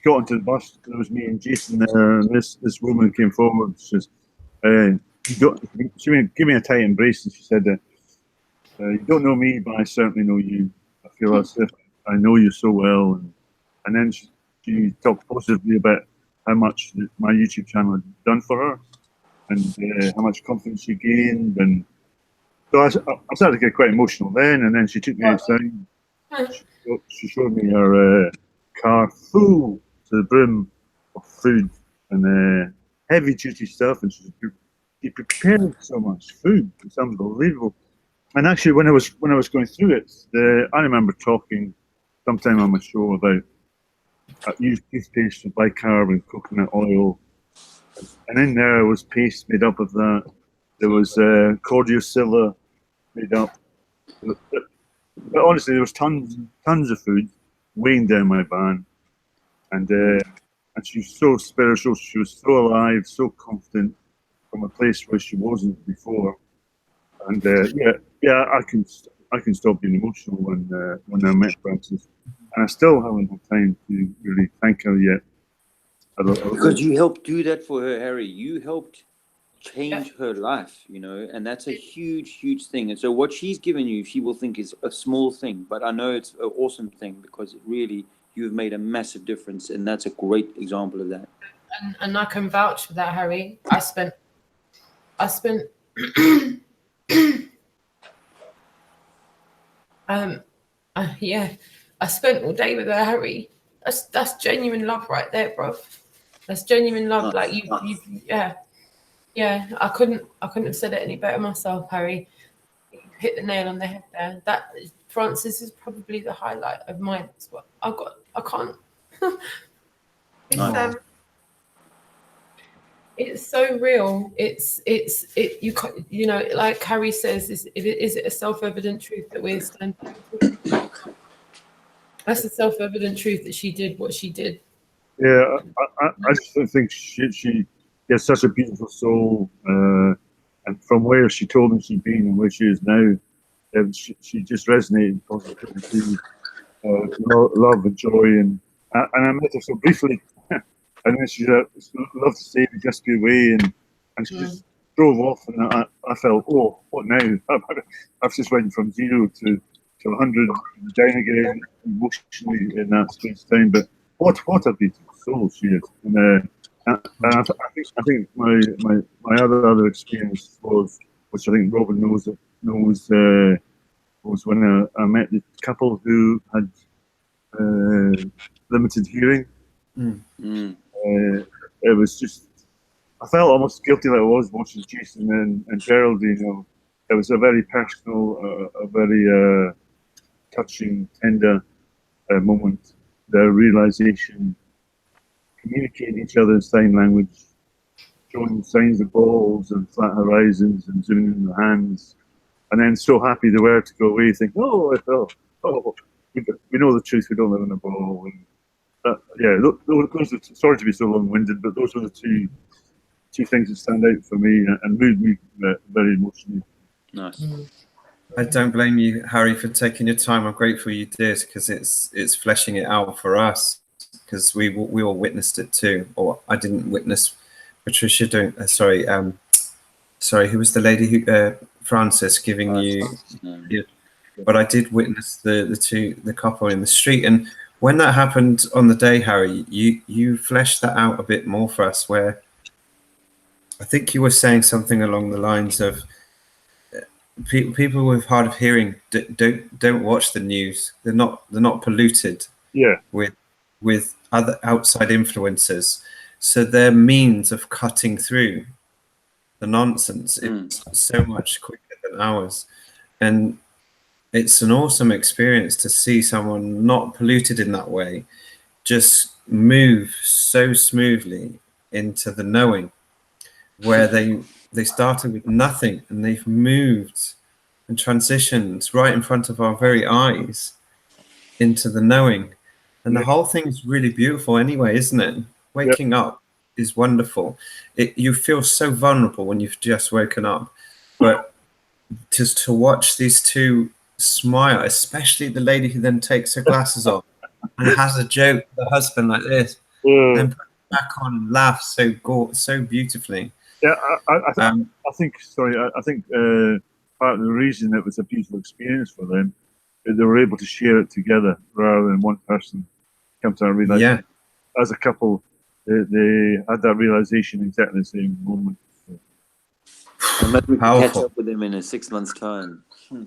got onto the bus. There was me and Jason there, and this woman came forward. She says, she went, give me a tight embrace, and she said, you don't know me, but I certainly know you. I feel as if I know you so well. And then she talked positively about how much my YouTube channel had done for her, and how much confidence she gained. And so I started to get quite emotional then, and then she took me outside. She showed me her car full to the brim of food and heavy duty stuff, and she prepared so much food. It's unbelievable. And actually, when I was going through it, I remember talking sometime on my show about used toothpaste with bicarb and coconut oil, and in there was paste made up of that. There was cordiosilla made up. But honestly, there was tons of food weighing down my van, and she was so spiritual. She was so alive, so confident from a place where she wasn't before. And I can stop being emotional when I met Frances, and I still haven't had time to really thank her yet. Because you helped do that for her, Harry. You helped change her life, you know, and that's a huge thing. And so what she's given you, she will think is a small thing, but I know it's an awesome thing because it really, you've made a massive difference, and that's a great example of that. And I can vouch for that, Harry. I spent I spent all day with her, Harry. That's genuine love right there, bro. That's genuine love. Like you I couldn't have said it any better myself, Harry. You hit the nail on the head there. That Frances is probably the highlight of mine. That's what I can't. It's so real. You know, like Harry says, is it a self-evident truth that we're standing for? That's a self-evident truth that she did what she did. Yeah, I just think she has such a beautiful soul, and from where she told me she'd been and where she is now, she just resonated positively, love and joy, and I met her so briefly, and then she loved to stay just be away, and she just drove off, and I felt, oh, what now? I've just went from 0 to 100 down again emotionally in that space time, but what a beautiful soul she is, and I think my other experience was, which I think Robin knows, was when I met the couple who had limited hearing. It was just, I felt almost guilty like I was watching Jason and Geraldine. You know, it was a very personal, a very touching, tender moment. The realization, communicating each other in sign language, showing signs of balls and flat horizons and zooming in the hands, and then so happy they were to go away, think, oh, I felt oh, we know the truth. We don't live in a bubble. And yeah, those are, sorry to be so long-winded, but those are the two things that stand out for me and moved me very emotionally. Nice. I don't blame you, Harry, for taking your time. I'm grateful you did, because it's fleshing it out for us, because we all witnessed it too. Or I didn't witness Patricia doing. Sorry, who was the lady who Frances giving you? But I did witness the couple in the street, and when that happened on the day, Harry, you fleshed that out a bit more for us. Where I think you were saying something along the lines of, people with hard of hearing don't watch the news. They're not polluted. Yeah. With other outside influences, so their means of cutting through the nonsense is so much quicker than ours, and it's an awesome experience to see someone not polluted in that way just move so smoothly into the knowing, where they started with nothing and they've moved and transitioned right in front of our very eyes into the knowing. And the whole thing is really beautiful anyway, isn't it? Waking up is wonderful. You feel so vulnerable when you've just woken up, but just to watch these two smile, especially the lady who then takes her glasses off and has a joke with her husband like this, and put it back on and laugh so beautifully. Yeah, I think. Sorry, I think part of the reason it was a beautiful experience for them is they were able to share it together rather than one person come to a realization. Yeah. As a couple, they had that realization exactly the same moment. And maybe we can catch up with them in 6 months' time.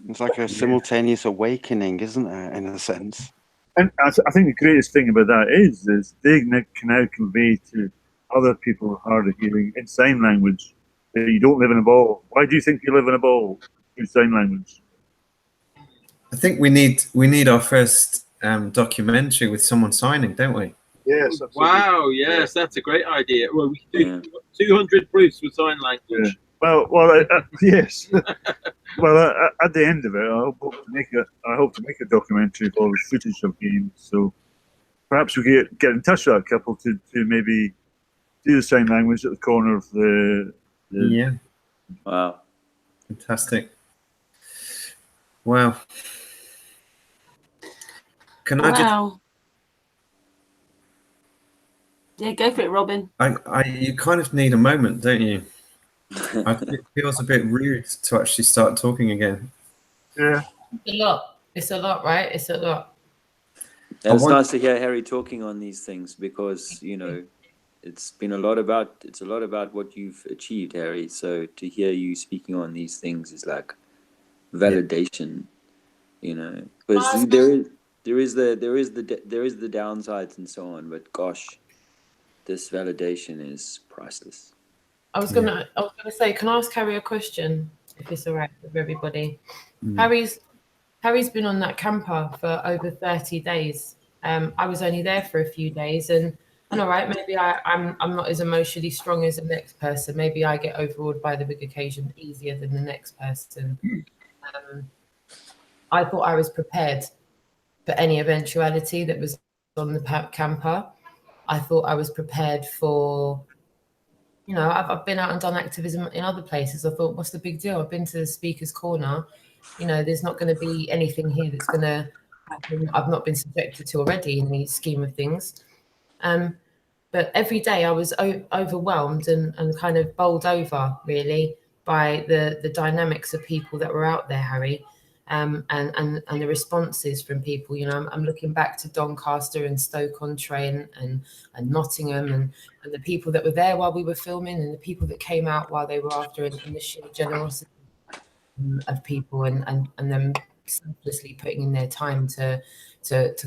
It's like a simultaneous awakening, isn't it, in a sense? And I think the greatest thing about that is they can now convey to other people with hard of hearing in sign language that you don't live in a ball. Why do you think you live in a ball? In sign language. I think we need our first documentary with someone signing, don't we? Yes. Absolutely. Wow. Yes, that's a great idea. Well, we can do 200 proofs with sign language. Yeah. Well, yes. Well, at the end of it, I hope to make a documentary of all the footage of games. So perhaps we get in touch with that couple to maybe do the sign language at the corner of the yeah. Wow. Fantastic. Wow. Can I just? Yeah, go for it, Robin. You kind of need a moment, don't you? It feels a bit rude to actually start talking again. Yeah. It's a lot, right? It's a lot. It's nice to hear Harry talking on these things, because it's a lot about what you've achieved, Harry. So to hear you speaking on these things is like validation, because there is the downsides and so on, but gosh, this validation is priceless. I was gonna say, can I ask Harry a question, if it's all right with everybody? Harry's been on that camper for over 30 days. I was only there for a few days, and all right, maybe I'm not as emotionally strong as the next person. Maybe I get overawed by the big occasion easier than the next person. I thought I was prepared for any eventuality that was on the camper. I thought I was prepared for. I've been out and done activism in other places. I thought, what's the big deal? I've been to the speaker's corner. There's not going to be anything here that's going to happen. I've not been subjected to already in the scheme of things. But every day I was overwhelmed and kind of bowled over, really, by the dynamics of people that were out there, Harry, and the responses from people. I'm looking back to Doncaster and Stoke-on-Trent and Nottingham and the people that were there while we were filming, and the people that came out while they were after, and the sheer generosity of people and them selflessly putting in their time to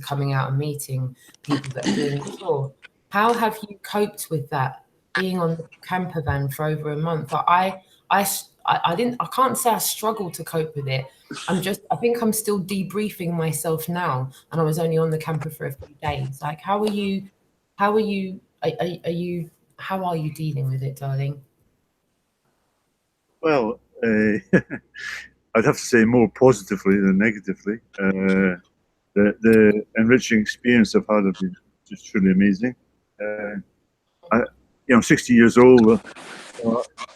coming out and meeting people that are doing the tour. How have you coped with that, being on the camper van for over a month? I can't say I struggled to cope with it. I think I'm still debriefing myself now, and I was only on the camper for a few days. Like, how are you dealing with it, darling? Well, I'd have to say more positively than negatively. the enriching experience I've had have been just truly amazing. I'm 60 years old.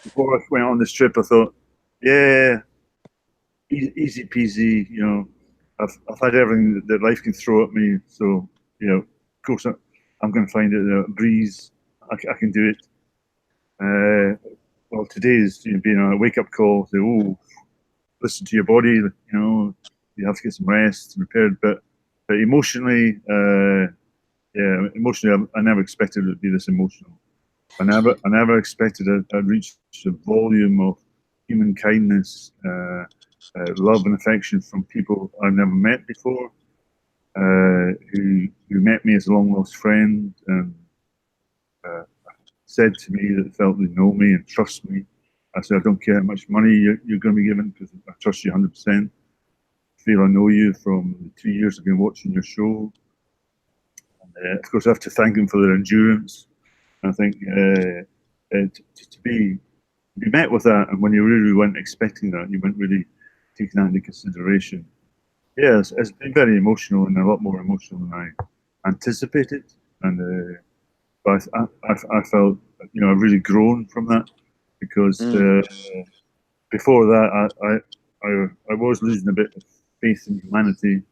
Before I went on this trip, I thought, yeah, easy peasy. I've had everything that life can throw at me. So, of course, I'm going to find it a breeze. I can do it. Well, today is being a wake-up call. Say, listen to your body. You have to get some rest and repaired. But emotionally, emotionally, I never expected it to be this emotional. I never expected I'd reach the volume of human kindness, love and affection from people I've never met before, who met me as a long lost friend and said to me that they felt they know me and trust me. I said, I don't care how much money you're going to be given because I trust you 100%. I feel I know you from the 2 years I've been watching your show. And, of course, I have to thank them for their endurance. I think to be met with that, and when you really weren't expecting that, you weren't really taking that into consideration. Yeah, it's been very emotional and a lot more emotional than I anticipated. And but I felt I've really grown from that because before that I was losing a bit of faith in humanity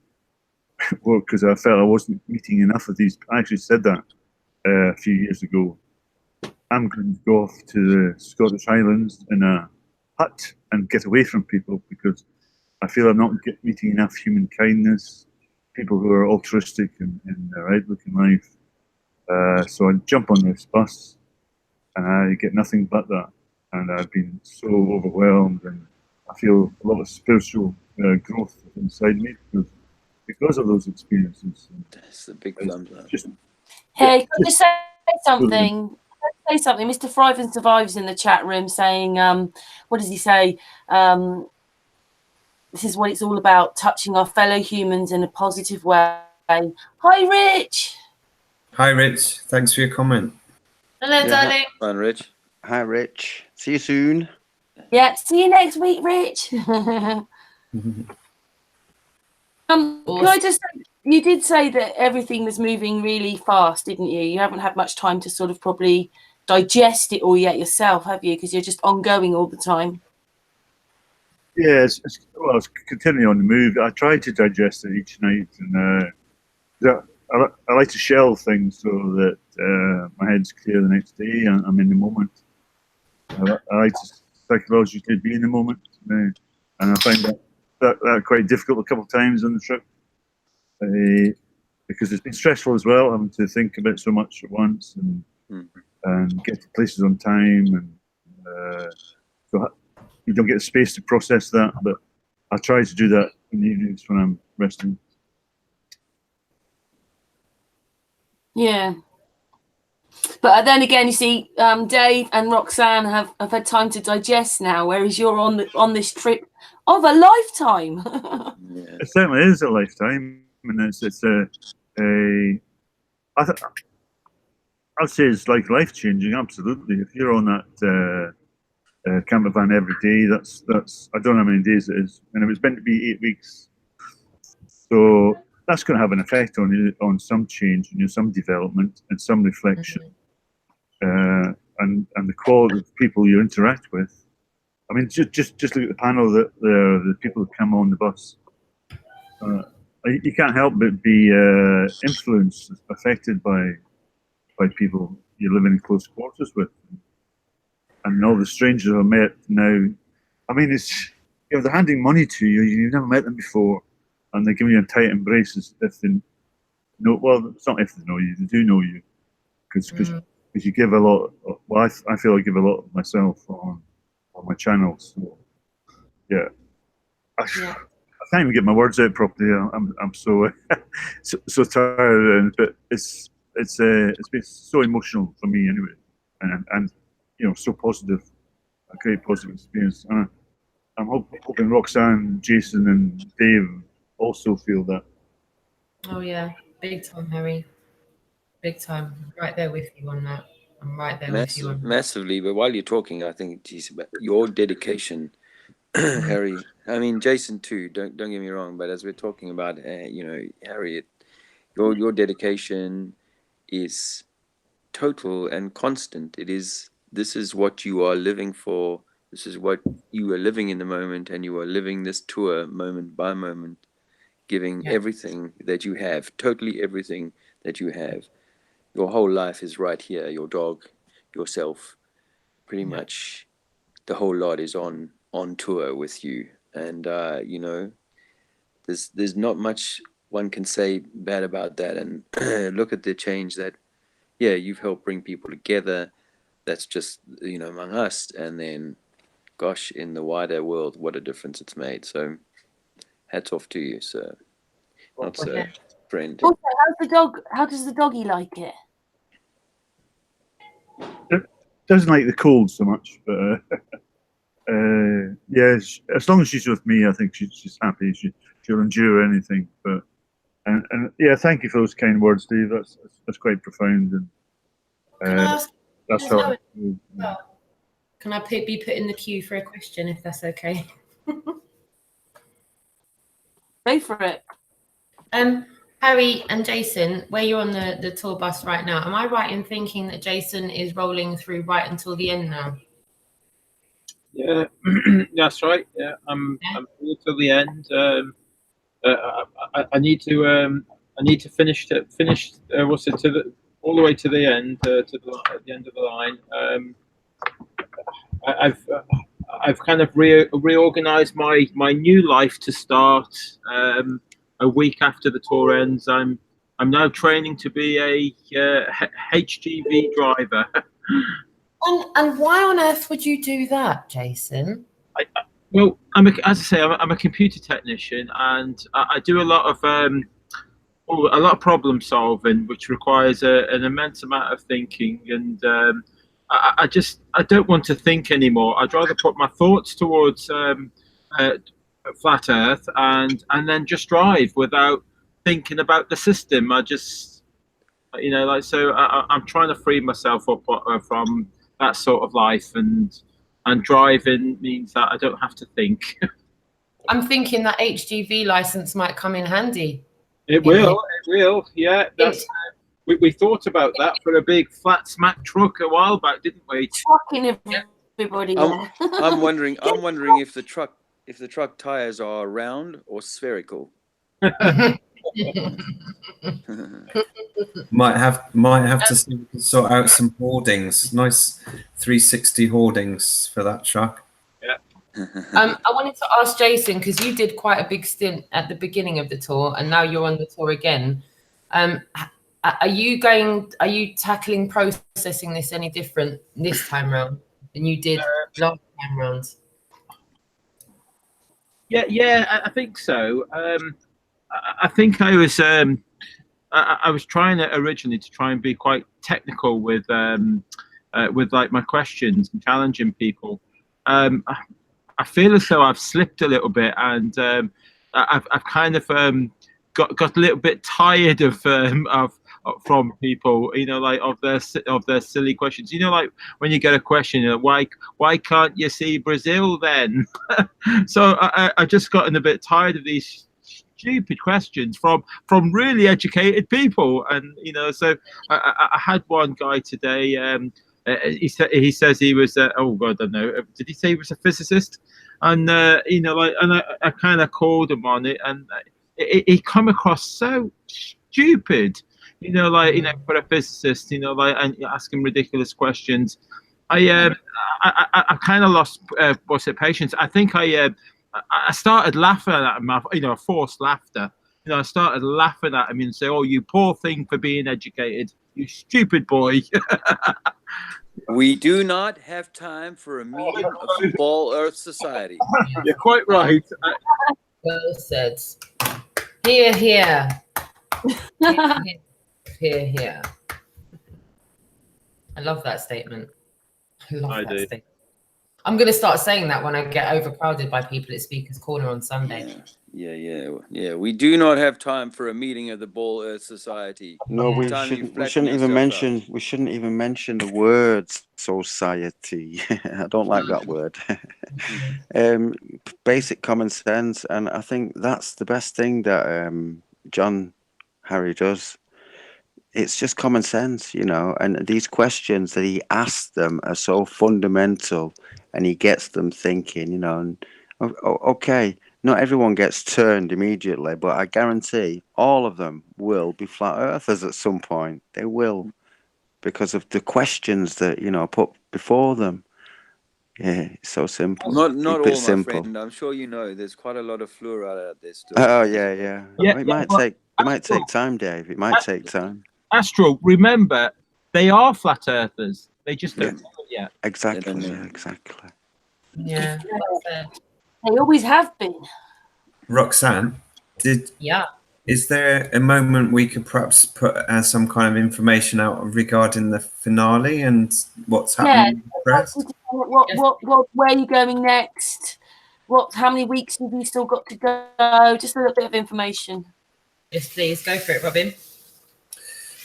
because I felt I wasn't meeting enough of these. I actually said that a few years ago. I'm going to go off to the Scottish Highlands in a hut and get away from people because I feel I'm not meeting enough human kindness, people who are altruistic in their outlook in life. So I jump on this bus and I get nothing but that. And I've been so overwhelmed and I feel a lot of spiritual growth inside me because of those experiences. That's the big thumbs up. Hey, can I just say something? Say something. Mr. Thrive and Survives in the chat room saying, what does he say? This is what it's all about, touching our fellow humans in a positive way. Hi, Rich. Hi, Rich. Thanks for your comment. Hello, darling. Fun, Rich. Hi, Rich. See you soon. Yeah, see you next week, Rich. Can I just say, you did say that everything was moving really fast, didn't you? You haven't had much time to sort of probably digest it all yet yourself, have you? Because you're just ongoing all the time. Yeah, it's continuing on the move. I try to digest it each night, and I like to shelve things so that my head's clear the next day. I'm in the moment. I like to psychologically be in the moment, and I find that quite difficult a couple of times on the trip because it's been stressful as well, having to think about so much at once and get to places on time, and so you don't get the space to process that. But I try to do that in the evenings when I'm resting. Yeah. But then again, you see, Dave and Roxanne have had time to digest now, whereas you're on this trip of a lifetime. Yeah. It certainly is a lifetime, and I'd say it's like life changing. Absolutely, if you're on that camper van every day, that's I don't know how many days it is, and it was meant to be 8 weeks, so that's going to have an effect on you, on some change, some development and some reflection. And the quality of people you interact with. I mean, just look at the panel that the people who come on the bus. You can't help but be influenced, affected by people you're living in close quarters with, and all the strangers I've met now. I mean, it's they're handing money to you. You've never met them before, and they're giving you a tight embrace if they know. Well, it's not if they know you; they do know you, because you give a lot. Well, I feel I give a lot of myself on my channel. So yeah, I can't even get my words out properly. I'm so so tired, but it's been so emotional for me anyway, and so positive, a great positive experience. I'm hoping Roxanne, Jason, and Dave also feel that. Oh yeah, big time, Harry. Big time. I'm right there with you on that. I'm right there with you on that. Massively. But while you're talking, I think, geez, your dedication Harry. I mean, Jason too. Don't get me wrong, but as we're talking about, Harry, your dedication is total and constant. This is what you are living for. This is what you are living in the moment, and you are living this tour moment by moment, giving everything that you have, totally everything that you have. Your whole life is right here. Your dog, yourself, pretty much the whole lot is on tour with you. And there's not much one can say bad about that. And look at the change that you've helped bring people together. That's just among us, and then gosh, in the wider world, what a difference it's made. So hats off to you, sir. Not sir, friend. Also, how does the doggy like it? Doesn't like the cold so much, but as long as she's with me, I think she's happy. She'll endure anything. But and thank you for those kind words, Dave. That's quite profound. And can I ask? That's all. Can I be put in the queue for a question, if that's okay? Go for it. Harry and Jason, where you're on the tour bus right now, am I right in thinking that Jason is rolling through right until the end now? Yeah, that's right. Yeah, I'm here till the end. I need to finish what's it all the way to the end at the end of the line. I've kind of reorganized my new life to start a week after the tour ends. I'm now training to be a HGV driver. And why on earth would you do that, Jason? Well, I'm a computer technician, and I do a lot of problem solving, which requires an immense amount of thinking. And I don't want to think anymore. I'd rather put my thoughts towards flat Earth and then just drive without thinking about the system. I just, I'm trying to free myself up from that sort of life, and driving means that I don't have to think. I'm thinking that HGV license might come in handy. It will, yeah. We thought about that for a big flat smack truck a while back, didn't we? Trucking everybody. I'm wondering if the truck tires are round or spherical. Might have to sort out some hoardings. Nice 360 hoardings for that truck. Yeah. I wanted to ask Jason, because you did quite a big stint at the beginning of the tour, and now you're on the tour again. Are you tackling processing this any different this time round than you did last time round? Yeah, I think so. I think I was trying originally to try and be quite technical with like my questions and challenging people. I feel as though I've slipped a little bit, and I've kind of got a little bit tired of from people, like of their silly questions. Like when you get a question, why can't you see Brazil then? So I just gotten a bit tired of these stupid questions from really educated people, and so I had one guy today. He says he was oh god, I don't know. Did he say he was a physicist? And and I kind of called him on it, and he come across so stupid. For a physicist, and ask him ridiculous questions. I kind of lost patience. I think I started laughing at him, forced laughter. I started laughing at him and say, "Oh, you poor thing for being educated, you stupid boy." We do not have time for a meeting of Ball Earth Society. You're quite right. Well said. Here, here. Here. I love that statement. I love that statement. I'm going to start saying that when I get overcrowded by people at Speaker's Corner on Sunday. Yeah. We do not have time for a meeting of the Ball Earth Society. No, we Time you shouldn't. We flatten shouldn't even yourself mention. We shouldn't even mention the word society. I don't like that word. Basic common sense, and I think that's the best thing that John Harry does. It's just common sense, you know. And these questions that he asks them are so fundamental, and he gets them thinking, you know. And okay, not everyone gets turned immediately, but I guarantee all of them will be flat earthers at some point. They will, because of the questions that, you know, put before them. Yeah, it's so simple. Not Keep it all, my simple. friend. I'm sure you know there's quite a lot of fluoride out there still. Oh yeah. Yeah, It yeah, might but take. It might Astral- take time, Dave. It might take time. Astral, remember, they are flat earthers. They just don't know it yet. Exactly. Yeah, exactly. Yeah. They always have been. Roxanne, Yeah. is there a moment we could perhaps put some kind of information out regarding the finale and what's happening? Where are you going next? How many weeks have you still got to go? Just a little bit of information. Yes, please go for it, Robin.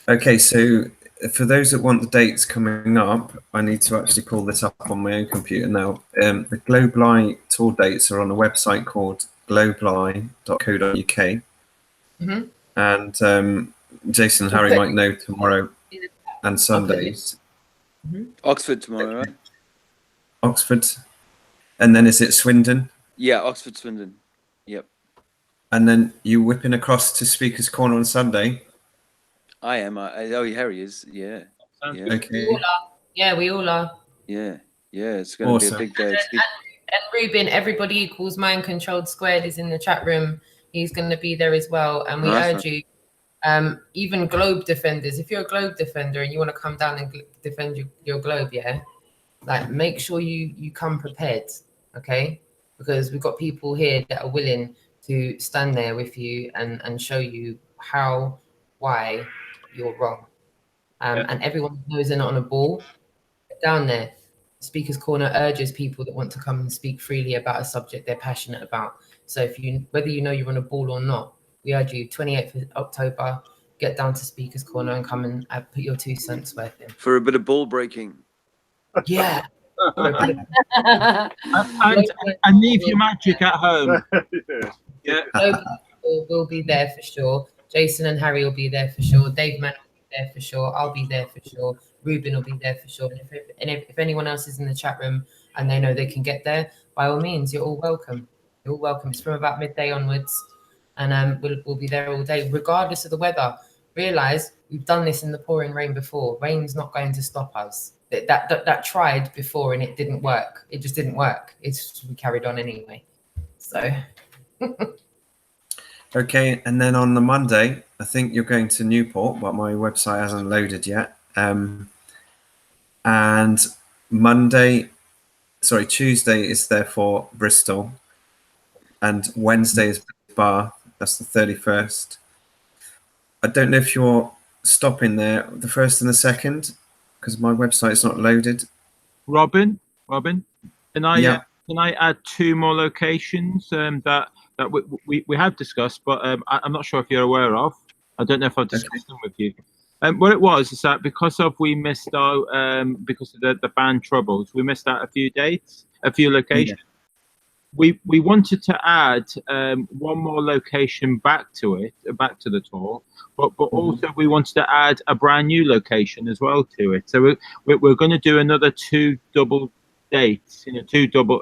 Okay, so for those that want the dates coming up, I need to actually pull this up on my own computer now. The Globeli tour dates are on a website called globeli.co.uk. And Jason and Harry might know tomorrow and Sundays. Oxford tomorrow, right? Oxford. And then is it Swindon? Yeah, Oxford, Swindon. Yep. And then you whipping across to Speaker's Corner on Sunday? I am. Harry is. Yeah. Okay. We all are. Yeah. It's going to be a big day. And Ruben, everybody equals mind controlled squared is in the chat room. He's going to be there as well. And we urge you, even globe defenders, if you're a globe defender and you want to come down and defend your globe, like make sure you come prepared, okay? Because we've got people here that are willing to stand there with you and show you why you're wrong. And everyone knows they're not on a ball. Down there, Speaker's Corner urges people that want to come and speak freely about a subject they're passionate about. So whether you know you're on a ball or not, we urge you 28th of October, get down to Speaker's Corner and come and put your 2 cents worth in. For a bit of ball breaking. Yeah. and leave your magic at home. Yeah. We'll be there for sure. Jason and Harry will be there for sure. Dave Mann will be there for sure. I'll be there for sure. Ruben will be there for sure. And if anyone else is in the chat room and they know they can get there, by all means, you're all welcome. You're all welcome. It's from about midday onwards, and we'll be there all day, regardless of the weather. Realize we've done this in the pouring rain before. Rain's not going to stop us. That tried before and it didn't work. It just didn't work. We carried on anyway. So. Okay, and then on the Monday, I think you're going to Newport, but my website hasn't loaded yet. And Tuesday is therefore Bristol, and Wednesday is Bath. That's the 31st. I don't know if you're stopping there the 1st and the 2nd, because my website is not loaded. Robin, can I add 2 more locations that we have discussed, but I'm not sure if you're aware of. I don't know if I've discussed them with you. What it was is that because we missed out because of the band troubles, we missed out a few locations. We wanted to add 1 more location back to the tour, but also we wanted to add a brand new location as well to it. So we're going to do another 2 double dates, 2 double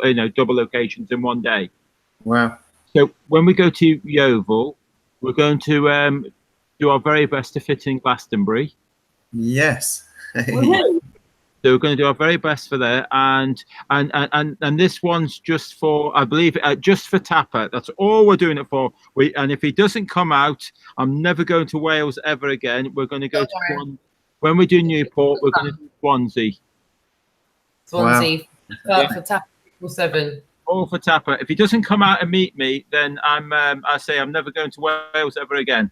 locations in one day. Wow! So when we go to Yeovil, we're going to do our very best to fit in Glastonbury. Yes. So we're going to do our very best for there, and this one's just for, I believe, just for Tapper. That's all we're doing it for. And if he doesn't come out, I'm never going to Wales ever again. We're going to go to when we do Newport, we're going to do Swansea. Wow. For Tapper 7. All for Tapper. If he doesn't come out and meet me, then I'm never going to Wales ever again.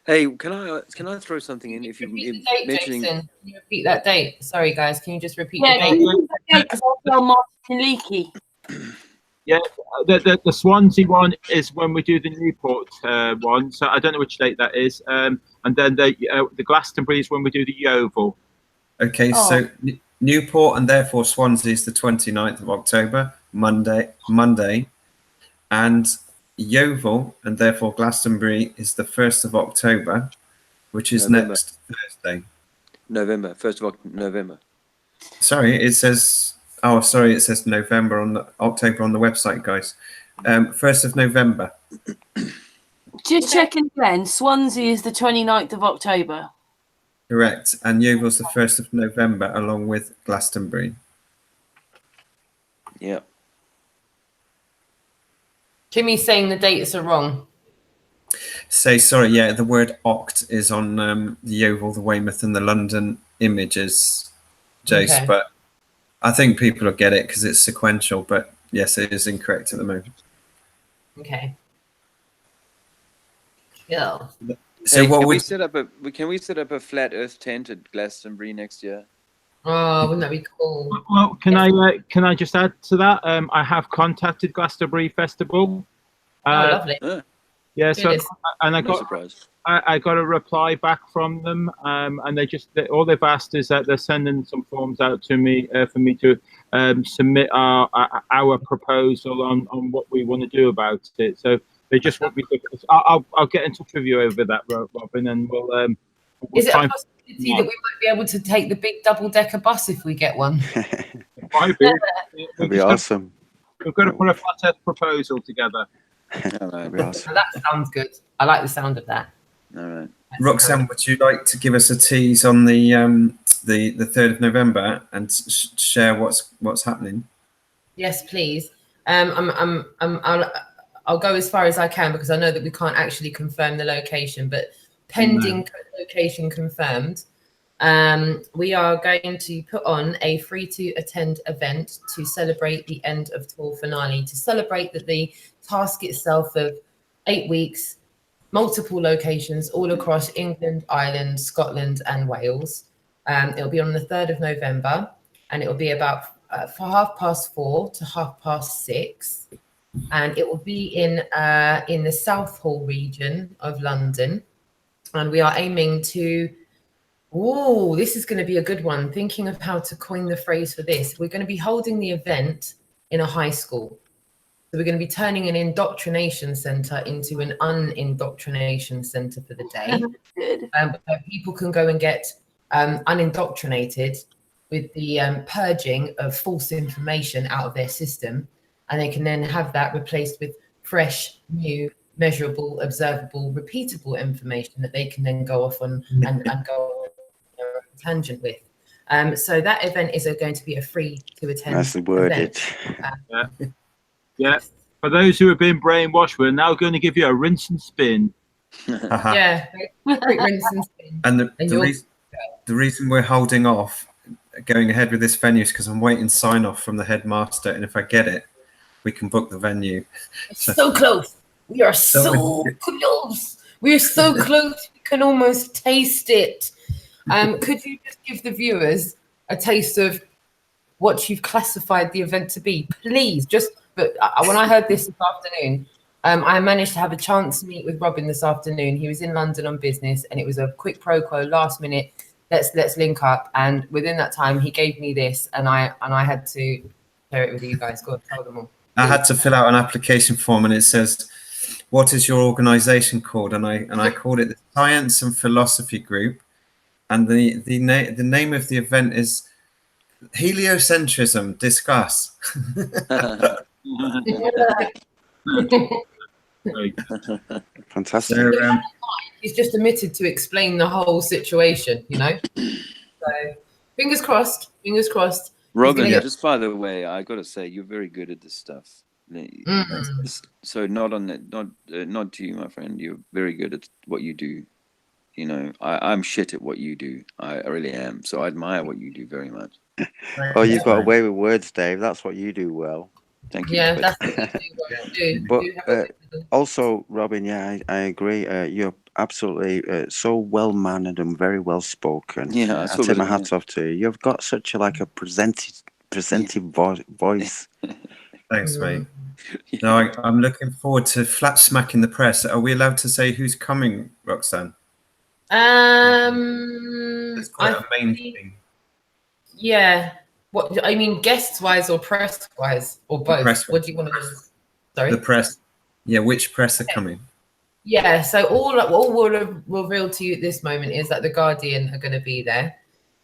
Hey, can I throw something in? If you Repeat the date, mentioning, Jason. Can you repeat that date? Sorry, guys. Can you just repeat Yeah, the date? because I'll tell Martin Leakey. Yeah, the Swansea one is when we do the Newport one. So I don't know which date that is. And then the Glastonbury is when we do the Yeovil. Okay, so Newport and therefore Swansea is the 29th of October, Monday, and Yeovil and therefore Glastonbury is the 1st of October, which is November. next Thursday. November, 1st of November. Sorry, it says. Oh, sorry, it says November on the October on the website, guys. 1st of November. Just checking again. Swansea is the 29th of October. Correct, and Yeovil's the 1st of November, along with Glastonbury. Yeah. Jimmy's saying the dates are wrong. Sorry, yeah, the word oct is on the Yeovil, the Weymouth, and the London images, Jace, Okay. but I think people will get it because it's sequential, but yes, it is incorrect at the moment. Okay. Yeah. So Hey, what can would we set up a flat Earth tent at Glastonbury next year? Oh, wouldn't that be cool? Well, can I just add to that? I have contacted Glastonbury Festival. Oh, lovely. Yeah, so Goodness. and I No got surprise. I got a reply back from them, and all they've asked is that they're sending some forms out to me for me to submit our proposal on what we want to do about it. So they just want me to. I'll get in touch with you over that, Robin, and we'll Is it try a possibility that we might be able to take the big double-decker bus if we get one? might be. That'd be awesome. We've got to put a flat Earth proposal together. All right. That'd be awesome. That sounds good. I like the sound of that. All right. Roxanne, would you like to give us a tease on the 3rd of November and share what's happening? Yes, please. I'll go as far as I can because I know that we can't actually confirm the location, but pending location confirmed, we are going to put on a free to attend event to celebrate the end of tour finale, to celebrate that the task itself of 8 weeks, multiple locations all across England, Ireland, Scotland, and Wales. It'll be on the 3rd of November, and it will be about 4:30 to 6:30, and it will be in the Southall region of London, and we are aiming to. Oh, this is going to be a good one. Thinking of how to coin the phrase for this, we're going to be holding the event in a high school. So we're going to be turning an indoctrination centre into an unindoctrination centre for the day. Where people can go and get unindoctrinated with the purging of false information out of their system. And they can then have that replaced with fresh, new, measurable, observable, repeatable information that they can then go off on and go on a tangent with. So that event is going to be a free to attend Nicely worded. event. Yeah. For those who have been brainwashed, we're now going to give you a rinse and spin. Yeah, quick rinse and spin. And the reason we're holding off going ahead with this venue is because I'm waiting sign off from the headmaster, and if I get it, we can book the venue. So close. We are so close. We're so close. We can almost taste it. Could you just give the viewers a taste of what you've classified the event to be, please? But when I heard this afternoon, I managed to have a chance to meet with Robin this afternoon. He was in London on business, and it was a quick pro quo, last minute. Let's link up. And within that time, he gave me this, and I had to share it with you guys. Go and tell them all. I had to fill out an application form, and it says, "What is your organisation called?" And I called it the Science and Philosophy Group, and the name of the event is Heliocentrism. Discuss. Fantastic. So, He's just omitted to explain the whole situation, you know. So fingers crossed. Fingers crossed. Robin, just by the way, I got to say you're very good at this stuff. So not to you, my friend. You're very good at what you do. You know, I'm shit at what you do. I really am. So I admire what you do very much. Oh, you've got away with words, Dave. That's what you do well. Thank you. Yeah, that's what you do. But also, Robin, yeah, I agree. absolutely so well mannered and very well spoken. Yeah, I take my hats off to you. You've got such a presentive voice. Thanks, mate. No, I'm looking forward to flat smacking the press. Are we allowed to say who's coming, Roxanne? It's quite a main thing. Yeah. What I mean, guests wise or press wise or both? What do you want to? Sorry. The press. Yeah, which press are coming? Yeah. So all we'll reveal to you at this moment is that the Guardian are going to be there,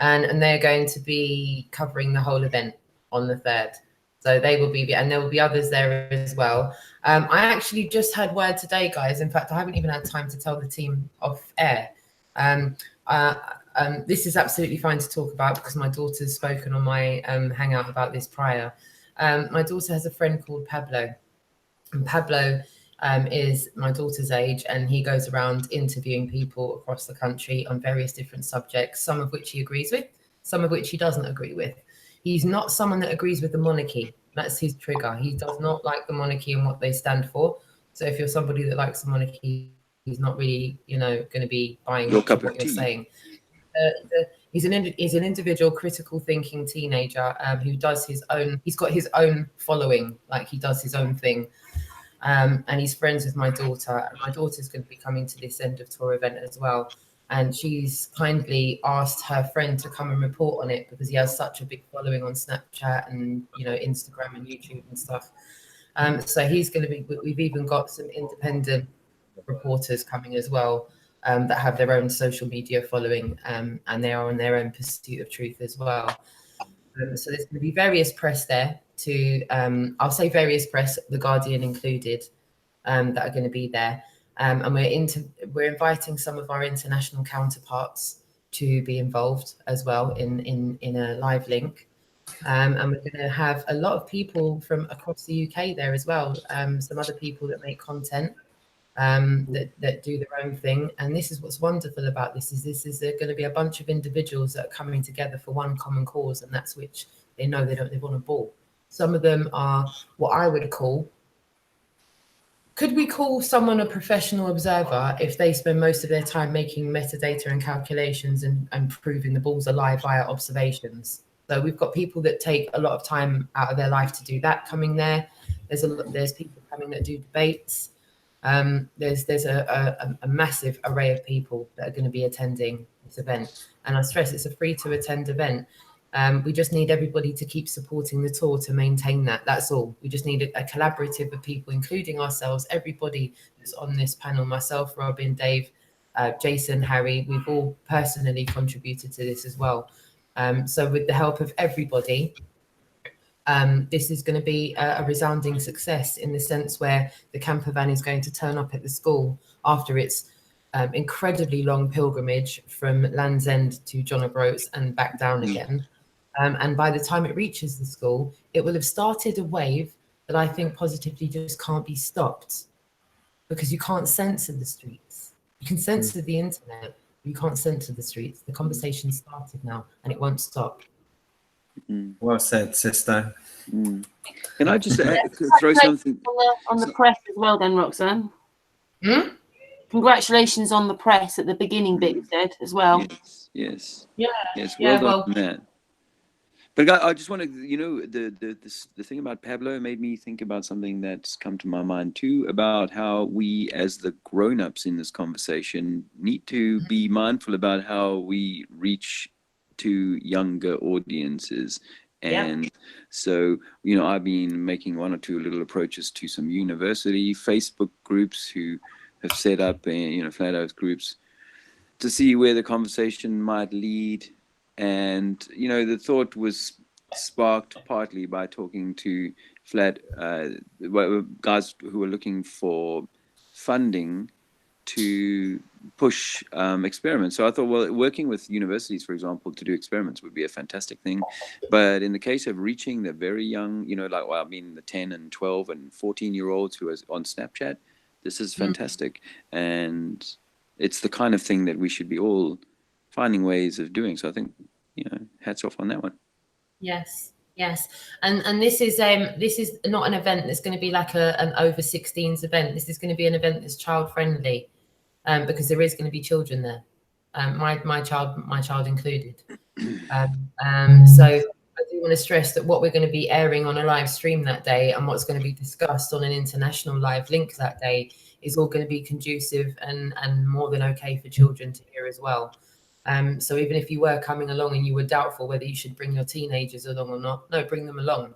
and they're going to be covering the whole event on the 3rd. So they will be, and there will be others there as well. I actually just had word today, guys. In fact, I haven't even had time to tell the team off air. This is absolutely fine to talk about because my daughter's spoken on my hangout about this prior. My daughter has a friend called Pablo, and Pablo is my daughter's age, and he goes around interviewing people across the country on various different subjects, some of which he agrees with, some of which he doesn't agree with. He's not someone that agrees with the monarchy. That's his trigger. He does not like the monarchy and what they stand for. So if you're somebody that likes the monarchy, he's not really, going to be buying what you're saying. He's an individual, critical thinking teenager who does his own. He's got his own following, like he does his own thing, and he's friends with my daughter. My daughter's going to be coming to this end of tour event as well, and she's kindly asked her friend to come and report on it because he has such a big following on Snapchat and Instagram and YouTube and stuff. So he's going to be. We've even got some independent reporters coming as well. That have their own social media following, and they are on their own pursuit of truth as well. So there's going to be various press there I'll say various press, The Guardian included, that are going to be there. And we're inviting some of our international counterparts to be involved as well in a live link. And we're going to have a lot of people from across the UK there as well. Some other people that make content. That do their own thing, and this is what's wonderful about this is going to be a bunch of individuals that are coming together for one common cause, and that's which they know they don't live on a ball. Some of them are what I would call. Could we call someone a professional observer if they spend most of their time making metadata and calculations and proving the balls are live via observations? So we've got people that take a lot of time out of their life to do that coming there. There's people coming that do debates. There's a massive array of people that are going to be attending this event, and I stress it's a free to attend event. We just need everybody to keep supporting the tour to maintain that. That's all. We just need a collaborative of people, including ourselves, everybody that's on this panel, myself, Robin, Dave, Jason, Harry. We've all personally contributed to this as well. So with the help of everybody, this is going to be a resounding success in the sense where the camper van is going to turn up at the school after its incredibly long pilgrimage from Land's End to John O'Groats and back down again. And by the time it reaches the school, it will have started a wave that I think positively just can't be stopped, because you can't censor the streets. You can censor the internet, but you can't censor the streets. The conversation started now and it won't stop. Well said, sister. Can I just throw something on the press as well, then, Roxanne? Congratulations on the press at the beginning bit, you said as well. Yes. Yeah. Yes. Well done on that. But I just want to, the thing about Pablo made me think about something that's come to my mind too, about how we as the grown-ups in this conversation need to be mindful about how we reach to younger audiences. And so, I've been making one or two little approaches to some university Facebook groups who have set up, Flat Earth groups to see where the conversation might lead. And, the thought was sparked partly by talking to guys who were looking for funding to push experiments. So I thought, well, working with universities, for example, to do experiments would be a fantastic thing. But in the case of reaching the very young, the 10 and 12 and 14-year-olds who are on Snapchat, this is fantastic. And it's the kind of thing that we should be all finding ways of doing. So I think, hats off on that one. Yes. And this is not an event that's going to be like an over 16s event. This is going to be an event that's child friendly. because there is going to be children there, my child included. So I do want to stress that what we're going to be airing on a live stream that day and what's going to be discussed on an international live link that day is all going to be conducive and more than okay for children to hear as well. So even if you were coming along and you were doubtful whether you should bring your teenagers along or not, no, bring them along.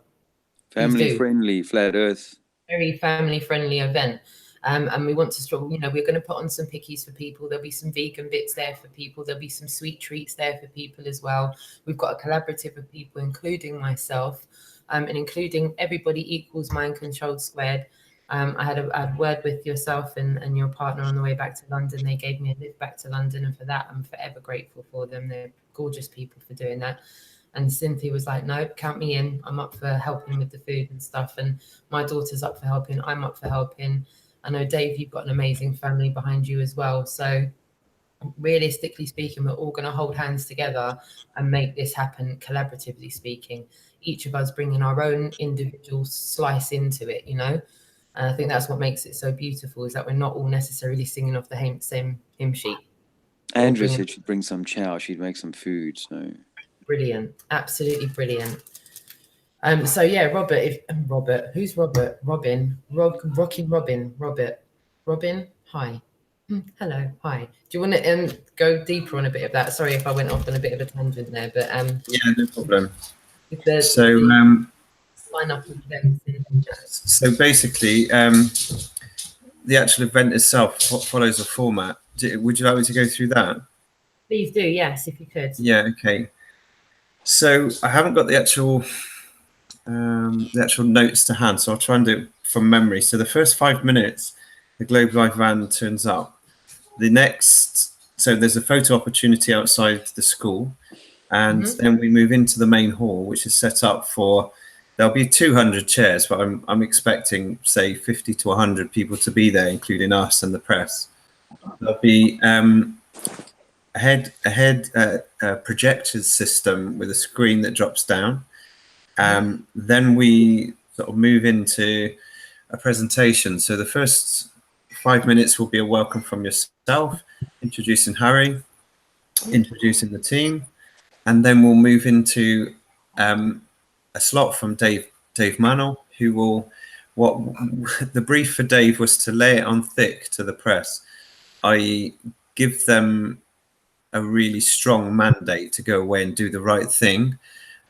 Family friendly, flat earth. Very family friendly event. And we want to, we're going to put on some pickies for people. There'll be some vegan bits there for people. There'll be some sweet treats there for people as well. We've got a collaborative of people, including myself, and including Everybody Equals Mind Controlled Squared. I had a word with yourself and your partner on the way back to London. They gave me a lift back to London, and for that, I'm forever grateful for them. They're gorgeous people for doing that. And Cynthia was like, no, count me in. I'm up for helping with the food and stuff. And my daughter's up for helping. I'm up for helping. I know, Dave, you've got an amazing family behind you as well. So realistically speaking, we're all going to hold hands together and make this happen, collaboratively speaking. Each of us bringing our own individual slice into it, And I think that's what makes it so beautiful, is that we're not all necessarily singing off the same hymn sheet. Andrew said she'd bring some chow. She'd make some food. So brilliant. Absolutely brilliant. So yeah, Robert, who's Robert? Rocking Robin. Robin, hi. Hello, hi. Do you want to go deeper on a bit of that? Sorry if I went off on a bit of a tangent there, but yeah, no problem. So basically, the actual event itself follows a format. Would you like me to go through that? Please do, yes, if you could. Yeah, okay. So I haven't got the actual notes to hand, so I'll try and do it from memory. So the first 5 minutes, the Globe Live van turns up. So there's a photo opportunity outside the school, and then we move into the main hall, which is set up for. There'll be 200 chairs, but I'm expecting, say, 50 to 100 people to be there, including us and the press. There'll be a head projector system with a screen that drops down. Then we sort of move into a presentation. So the first 5 minutes will be a welcome from yourself, introducing Harry, introducing the team, and then we'll move into a slot from Dave Mannell, who will. What the brief for Dave was to lay it on thick to the press, i.e., give them a really strong mandate to go away and do the right thing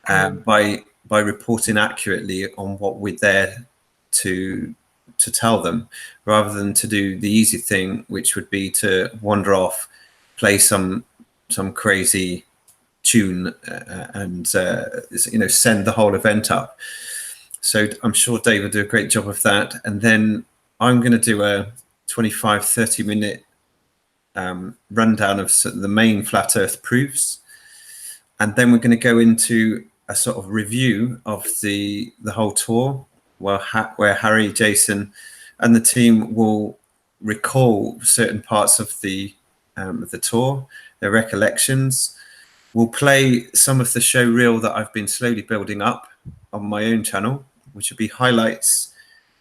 by reporting accurately on what we're there to tell them, rather than to do the easy thing, which would be to wander off, play some crazy tune and send the whole event up. So I'm sure Dave will do a great job of that. And then I'm going to do a 25-30 minute rundown of the main flat earth proofs, and then we're going to go into a sort of review of the whole tour, where Harry, Jason and the team will recall certain parts of the tour, their recollections. We'll play some of the show reel that I've been slowly building up on my own channel, which will be highlights,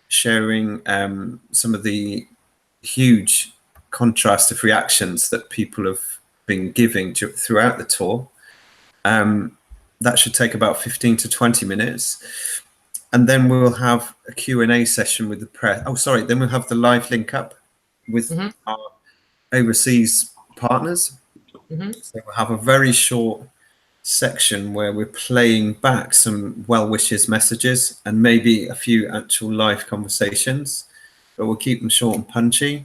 sharing some of the huge contrast of reactions that people have been giving throughout the tour. That should take about 15 to 20 minutes. And then we'll have a Q&A session with the press. Oh, sorry. Then we'll have the live link up with our overseas partners. So we'll have a very short section where we're playing back some well wishes messages and maybe a few actual live conversations, but we'll keep them short and punchy.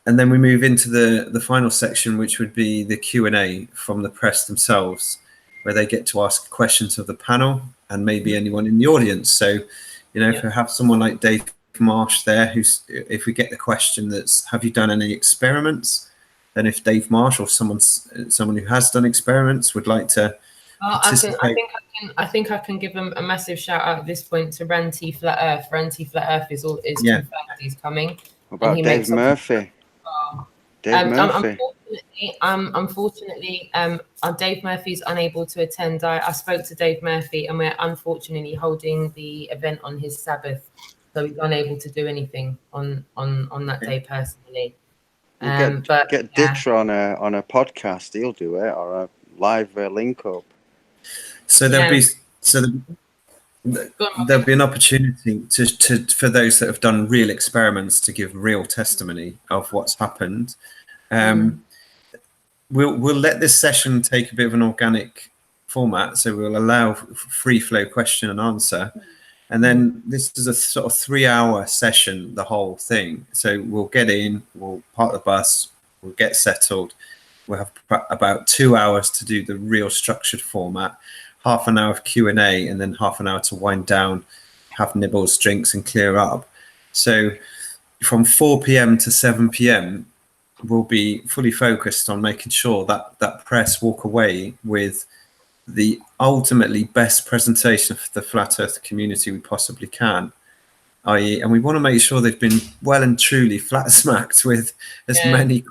And then we move into the final section, which would be the Q&A from the press themselves, where they get to ask questions of the panel and maybe anyone in the audience. So, if we have someone like Dave Marsh there, if we get the question that's, have you done any experiments? Then if Dave Marsh or someone who has done experiments would like to participate. I think I can give them a massive shout out at this point to Ranty Flat Earth. Ranty Flat Earth is confirmed he's coming. What about Dave Murphy? Dave Murphy. Unfortunately, Dave Murphy's unable to attend. I spoke to Dave Murphy, and we're unfortunately holding the event on his Sabbath, so he's unable to do anything on that day personally. Get Ditra on a podcast. He'll do it, or a live link up. So there'll be an opportunity to for those that have done real experiments to give real testimony of what's happened. We'll let this session take a bit of an organic format, so we'll allow free flow question and answer, and then this is a sort of 3-hour session, the whole thing. So we'll get in, we'll park the bus, we'll get settled, we'll have about 2 hours to do the real structured format, half an hour of Q&A, and then half an hour to wind down, have nibbles, drinks, and clear up. So from 4 p.m. to 7 p.m. we'll be fully focused on making sure that press walk away with the ultimately best presentation for the flat earth community we possibly can. And we want to make sure they've been well and truly flat smacked with as many,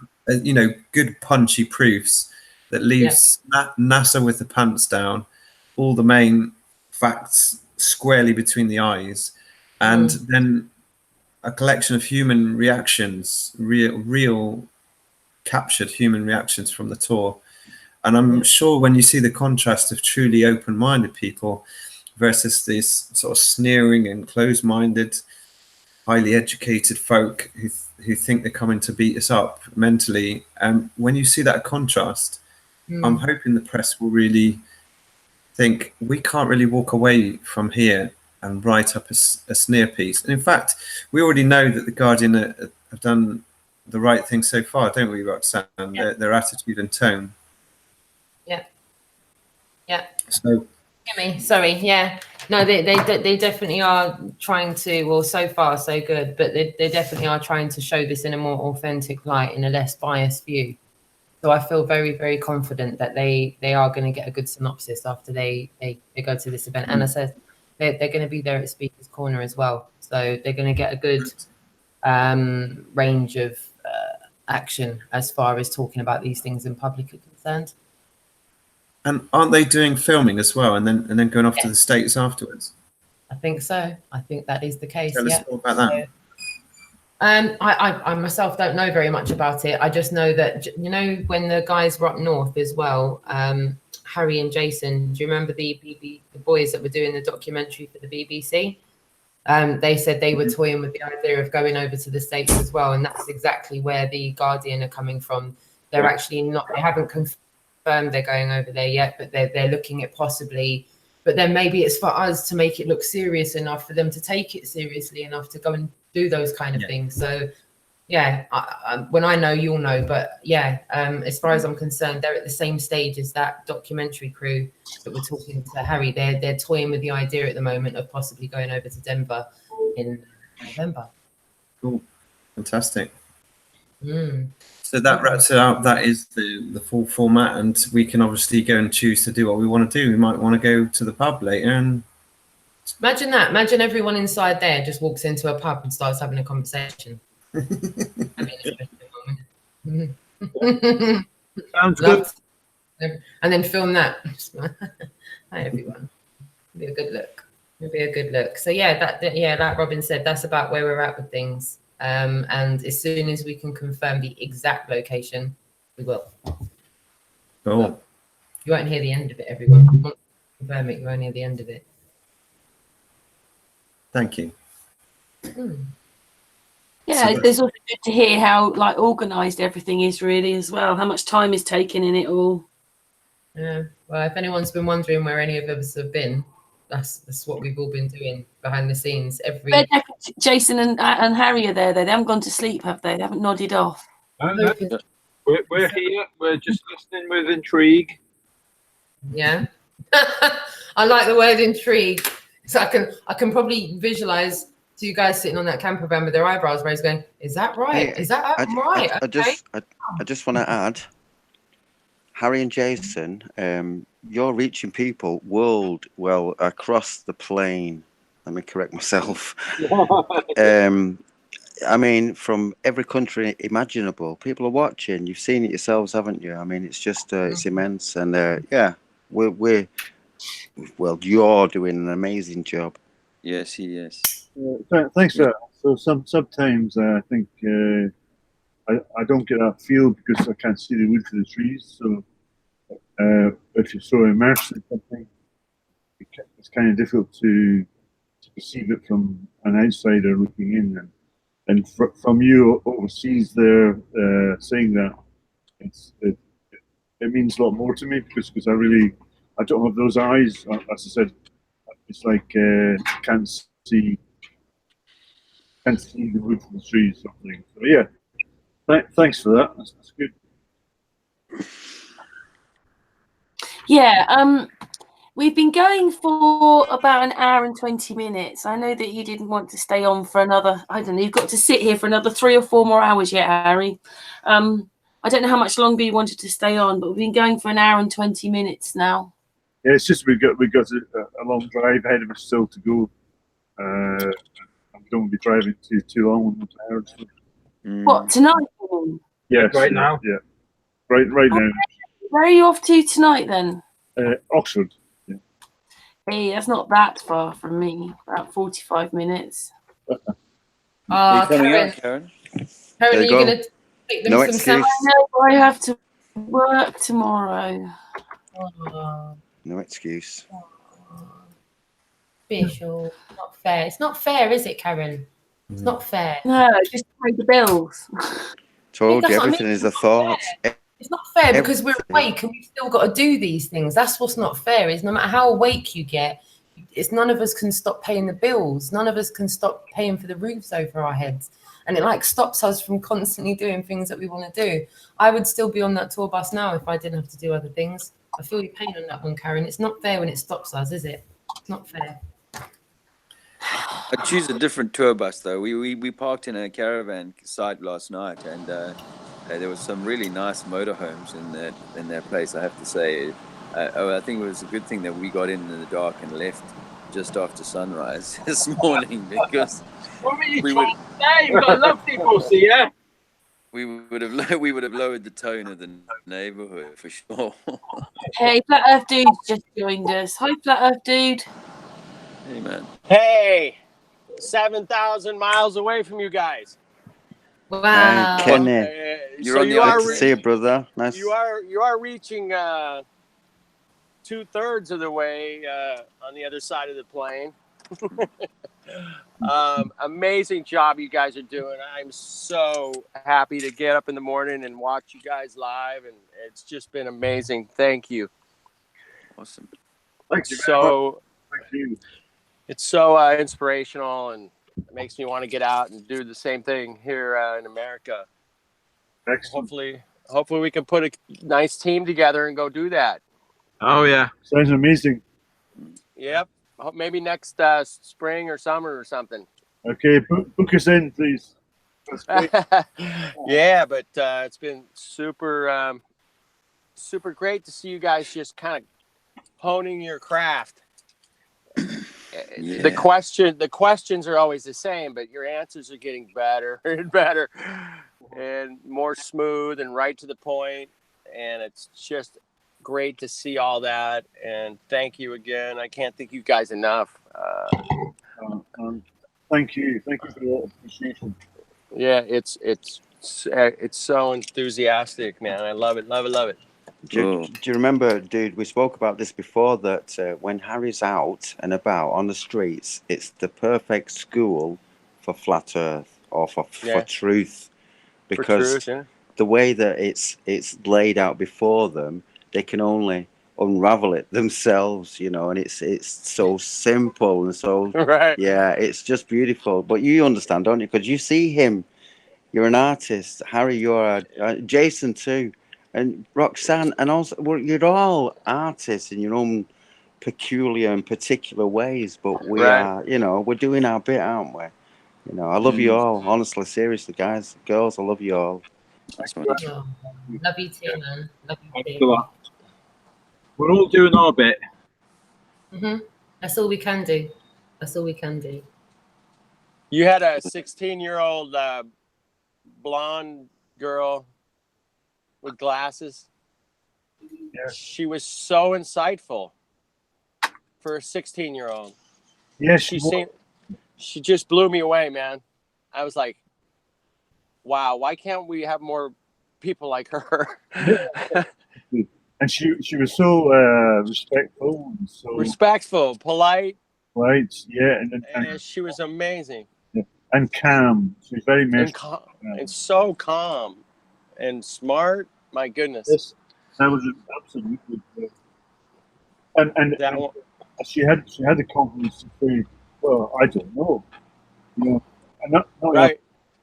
good punchy proofs that leaves NASA with the pants down, all the main facts squarely between the eyes, and then a collection of human reactions, real captured human reactions from the tour. And I'm sure when you see the contrast of truly open-minded people versus these sort of sneering and closed-minded, highly educated folk who think they're coming to beat us up mentally, when you see that contrast, I'm hoping the press will really think we can't really walk away from here and write up a sneer piece. And in fact, we already know that the Guardian have done the right thing so far, don't we, Roxanne? Their attitude and tone. So, sorry. No, they definitely are trying to. Well, so far so good, but they definitely are trying to show this in a more authentic light, in a less biased view. So I feel very, very confident that they are going to get a good synopsis after they go to this event. And I said they're going to be there at Speaker's Corner as well, so they're going to get a good range of action as far as talking about these things in public are concerned. And aren't they doing filming as well, and then going off to the States afterwards? I think so. I think that is the case. Tell us more about that. I myself don't know very much about it. I just know that, when the guys were up north as well, Harry and Jason, do you remember the boys that were doing the documentary for the BBC? They said they were toying with the idea of going over to the States as well, and that's exactly where the Guardian are coming from. They're actually not, they haven't confirmed they're going over there yet, but they're looking at possibly, but then maybe it's for us to make it look serious enough for them to take it seriously enough to go and do those kind of things. So when I know, you'll know, but as far as I'm concerned, they're at the same stage as that documentary crew that we're talking to Harry. They're toying with the idea at the moment of possibly going over to Denver in November. Cool. Fantastic. So that wraps it up. That is the full format, and we can obviously go and choose to do what we want to do. We might want to go to the pub later and imagine that. Imagine everyone inside there just walks into a pub and starts having a conversation. Sounds good. And then film that. Hi everyone. It'll be a good look. So like Robin said, that's about where we're at with things. And as soon as we can confirm the exact location, we will. Cool. You won't hear the end of it, everyone. Once you confirm it, you won't hear the end of it. Thank you. Yeah, it's also good to hear how organised everything is really as well. How much time is taken in it all. Yeah. Well, if anyone's been wondering where any of us have been, that's what we've all been doing behind the scenes. Jason and Harry are there. They haven't gone to sleep, have they? They haven't nodded off. No. We're here. We're just listening with intrigue. Yeah. I like the word intrigue. So I can probably visualize two guys sitting on that camper van with their eyebrows raised going, is that right? Is that right? I just want to add, Harry and Jason, you're reaching people across the plane. Let me correct myself. I mean, from every country imaginable, people are watching. You've seen it yourselves, haven't you? I mean, it's just it's immense, and you're doing an amazing job. Yes, he is. Thanks for that. So sometimes I think I don't get that feel because I can't see the wood for the trees. So if you're so immersed in something, it's kind of difficult to perceive it from an outsider looking in. And from you overseas there saying that, it means a lot more to me because I don't have those eyes. As I said, it's like can't see the wood from the trees. Something. So yeah, thanks for that. That's good. Yeah, we've been going for about an hour and 20 minutes. I know that you didn't want to stay on for another, I don't know, you've got to sit here for another 3 or 4 more hours yet, Harry. I don't know how much longer you wanted to stay on, but we've been going for an hour and 20 minutes now. Yeah, it's just we got a long drive ahead of us still to go. I don't want to be driving too long when we're tired. So. What, tonight? Yes, Right now? Yeah, right now. Where are you off to tonight then? Oxford. Yeah. Hey, that's not that far from me. About 45 minutes. Are you coming Karen. out, Karen? Karen, are you go. going to take them No some excuse. salad? No, I have to work tomorrow. Oh, No excuse. Bishop, not fair. It's not fair, is it, Karen? It's not fair. No, just pay the bills. Told That's you what I everything mean. is a thought. It's not fair because we're Everything. awake and we've still got to do these things. That's what's not fair. Is no matter how awake you get, it's none of us can stop paying the bills. None of us can stop paying for the roofs over our heads. And it like stops us from constantly doing things that we want to do. I would still be on that tour bus now if I didn't have to do other things. I feel your pain on that one, Karen. It's not fair when it stops us, is it? It's not fair. I choose a different tour bus though. We parked in a caravan site last night, and there was some really nice motorhomes in that place. I have to say, I think it was a good thing that we got in the dark and left just after sunrise this morning because What were you trying to say? You've got lovely pussy, yeah? we would have lowered the tone of the neighborhood for sure. Hey, Flat Earth Dude just joined us. Hi, Flat Earth Dude. Hey man. Hey, 7,000 miles away from you guys. Wow. Hey, Kenny. You're So on the you other are Good to see you, brother. Nice. you are reaching 2/3 of the way on the other side of the plane. Amazing job you guys are doing. I'm so happy to get up in the morning and watch you guys live, and it's just been amazing. Thank you. Awesome. Thank you. So Thank you. it's so inspirational, and it makes me want to get out and do the same thing here in America. Excellent. Hopefully we can put a nice team together and go do that. Oh, yeah. Sounds amazing. Yep. Maybe next spring or summer or something. Okay, book us in, please. That's great. Yeah, but it's been super great to see you guys just kind of honing your craft. Yeah. The questions are always the same, but your answers are getting better and better and more smooth and right to the point. And it's just great to see all that. And thank you again. I can't thank you guys enough. Thank you for that appreciation. Yeah, it's so enthusiastic, man. I love it. Do you remember, dude, we spoke about this before, that when Harry's out and about on the streets, it's the perfect school for flat earth or for truth, because the way that it's laid out before them, they can only unravel it themselves, you know, and it's so simple and so right. Yeah, it's just beautiful. But you understand, don't you? Because you see him, you're an artist. Harry, you're Jason too. And Roxanne, and also, well, you're all artists in your own peculiar and particular ways, but we are, you know, we're doing our bit, aren't we? You know, I love you all, honestly, seriously, guys, girls, I love you all. That's Oh, love you too, man. Love you Thanks a too. lot. We're all doing our bit. That's all we can do. That's all we can do. You had a 16-year-old blonde girl with glasses. Yeah. She was so insightful for a 16-year-old. Yes, She just blew me away, man. I was like, wow, why can't we have more people like her? And she was so respectful and so Respectful, polite. right, yeah, And she was amazing. Yeah, and calm. She was very and so calm and smart. My goodness. Yes, that was absolutely great. And she had the confidence to say, "Well, I don't know," you know, and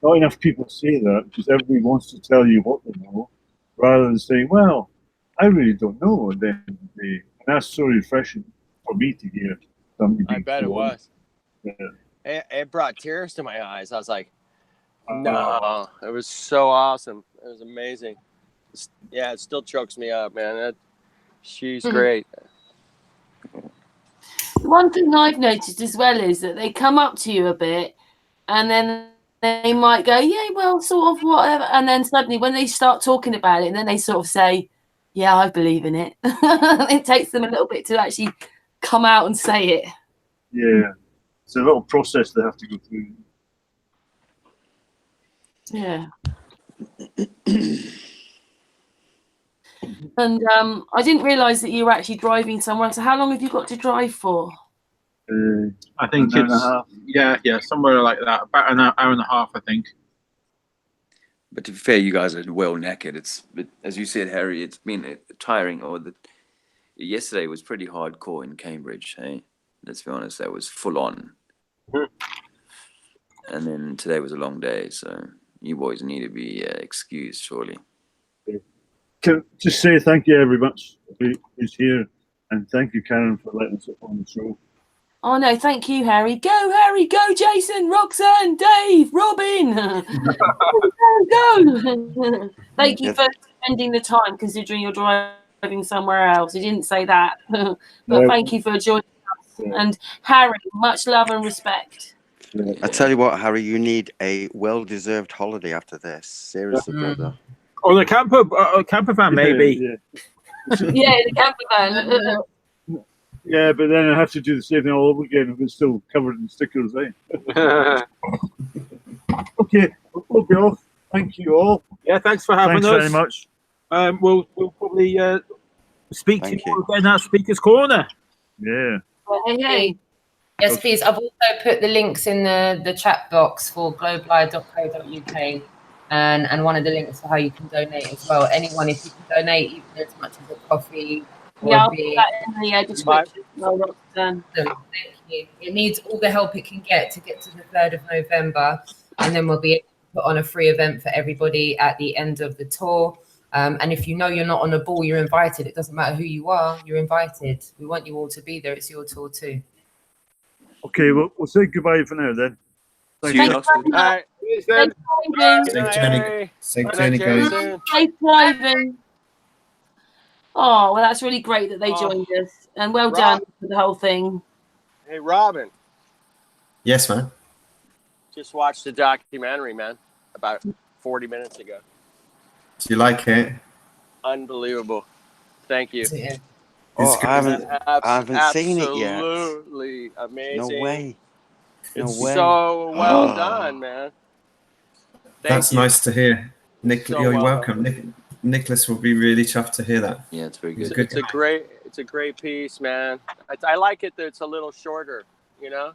not enough people say that because everybody wants to tell you what they know, rather than saying, "Well, I really don't know." And then and that's so refreshing for me to hear somebody. I bet it was. Yeah. It brought tears to my eyes. I was like, no, it was so awesome. It was amazing. Yeah, it still chokes me up, man. She's great. One thing I've noticed as well is that they come up to you a bit and then they might go, yeah, well, sort of whatever. And then suddenly when they start talking about it, and then they sort of say, yeah, I believe in it. It takes them a little bit to actually come out and say it. Yeah. It's a little process they have to go through. Yeah. And I didn't realise that you were actually driving somewhere. So how long have you got to drive for? I think it's somewhere like that, about an hour and a half, I think. But to be fair, you guys are well knackered. As you said, Harry, it's been tiring. Yesterday was pretty hardcore in Cambridge. Hey, let's be honest, that was full on. And then today was a long day, so you boys need to be excused, surely. Can just say thank you, everybody who's here, and thank you, Karen, for letting us on the show. Oh no, thank you, Harry. Go, Harry. Go, Jason, Roxanne, Dave, Robin. Go. Thank you for spending the time, considering you're driving somewhere else. He didn't say that, but thank you for joining us. And Harry, much love and respect. I tell you what, Harry, you need a well-deserved holiday after this. Seriously, brother. Or the camper van, maybe. Yeah, the camper van. Yeah, but then I have to do the same thing all over again if it's still covered in stickers, eh? Okay, we'll be off. Thank you all. Yeah, thanks for having us. Thanks very much. We'll probably speak to you again at Speaker's Corner. Yeah. Hey. Yes, please. I've also put the links in the chat box for globelive.co.uk and one of the links for how you can donate as well. Anyone, if you can donate even as much as a coffee. Yeah, I'll put that in the description. Thank you. It needs all the help it can get to the 3rd of November, and then we'll be able to put on a free event for everybody at the end of the tour. And if you know you're not on a ball, you're invited. It doesn't matter who you are, you're invited. We want you all to be there. It's your tour too. Okay, we'll say goodbye for now then. See you next week. All right. Safe journey, guys. Safe driving. Oh, well, that's really great that they joined us. And well done for the whole thing. Hey, Robin. Yes, man. Just watched the documentary, man, about 40 minutes ago. Do you like it? Unbelievable. Thank you. I haven't seen it yet. Absolutely amazing. No way. So well done, man. That's nice to hear. You're welcome. Nicholas will be really chuffed to hear that. Yeah, it's very good. It's a great piece, man. I like it that it's a little shorter, you know?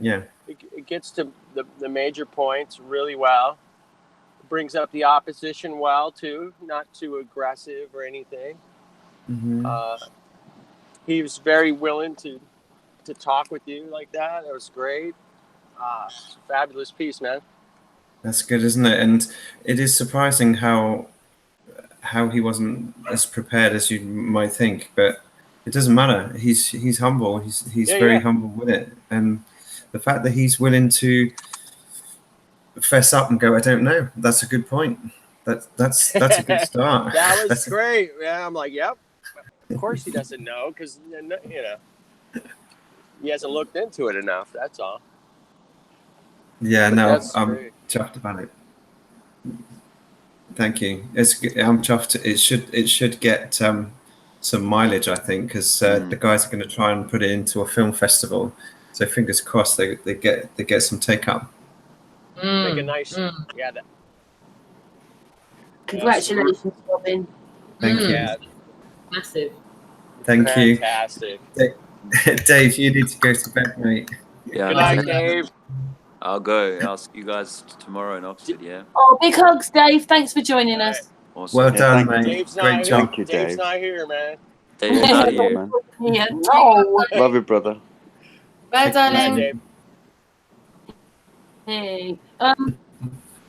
Yeah. It gets to the major points really well. It brings up the opposition well, too. Not too aggressive or anything. Mm-hmm. He was very willing to talk with you like that. It was great. It's a fabulous piece, man. That's good, isn't it? And it is surprising how he wasn't as prepared as you might think, but it doesn't matter. He's humble. He's very humble with it, and the fact that he's willing to fess up and go, I don't know. That's a good point. That's a good start. That was great. Yeah, I'm like, yep. Of course he doesn't know because he hasn't looked into it enough. That's all. Yeah, no, I'm chuffed about it. Thank you. I'm chuffed. It should get some mileage, I think, because the guys are going to try and put it into a film festival. So fingers crossed they get some take up. Make a nice Congratulations, Robin. Thank you. Yeah, Massive. Thank you. fantastic. Dave, you need to go to bed, mate. Yeah, Good night, Dave. I'll go. I'll see you guys tomorrow in Oxford. Yeah. Oh, big hugs, Dave. Thanks for joining All us. Awesome. Well Yeah, done, thank mate. Dave's Great not job. Thank you, Dave's Dave. not here, man. Dave's Yeah, not thank you, here. man. Yeah, no. Love you, brother. Bye, Take care. Good night, darling. Dave. Hey,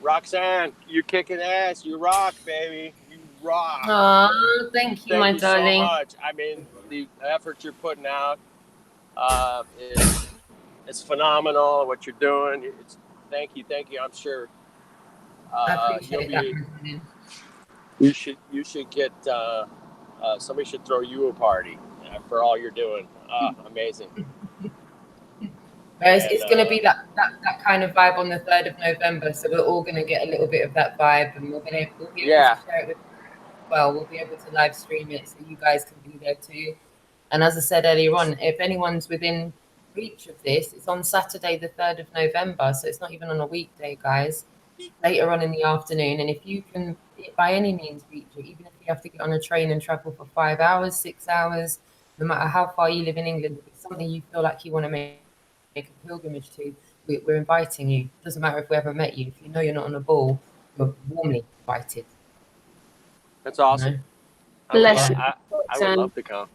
Roxanne, you're kicking ass. You rock, baby. You rock. Oh, thank you, my Thank you darling. so much. I mean, the effort you're putting out it's phenomenal. What you're doing, thank you. I'm sure I you'll appreciate that, be. my darling. You should get somebody should throw you a party for all you're doing. Amazing. Whereas And, it's going to be that kind of vibe on the 3rd of November, so we're all going to get a little bit of that vibe, and we'll be able to share it with well, we'll be able to live stream it so you guys can be there too. And as I said earlier on, if anyone's within reach of this, it's on Saturday the 3rd of November, so it's not even on a weekday, guys. Later on in the afternoon, and if you can by any means reach it, even if you have to get on a train and travel for 5 hours, 6 hours, no matter how far you live in England, if it's something you feel like you want to make a pilgrimage to, we're inviting you. It doesn't matter if we ever met you. If you know you're not on a ball, you're warmly invited. that's awesome. You bless you. I would love to come.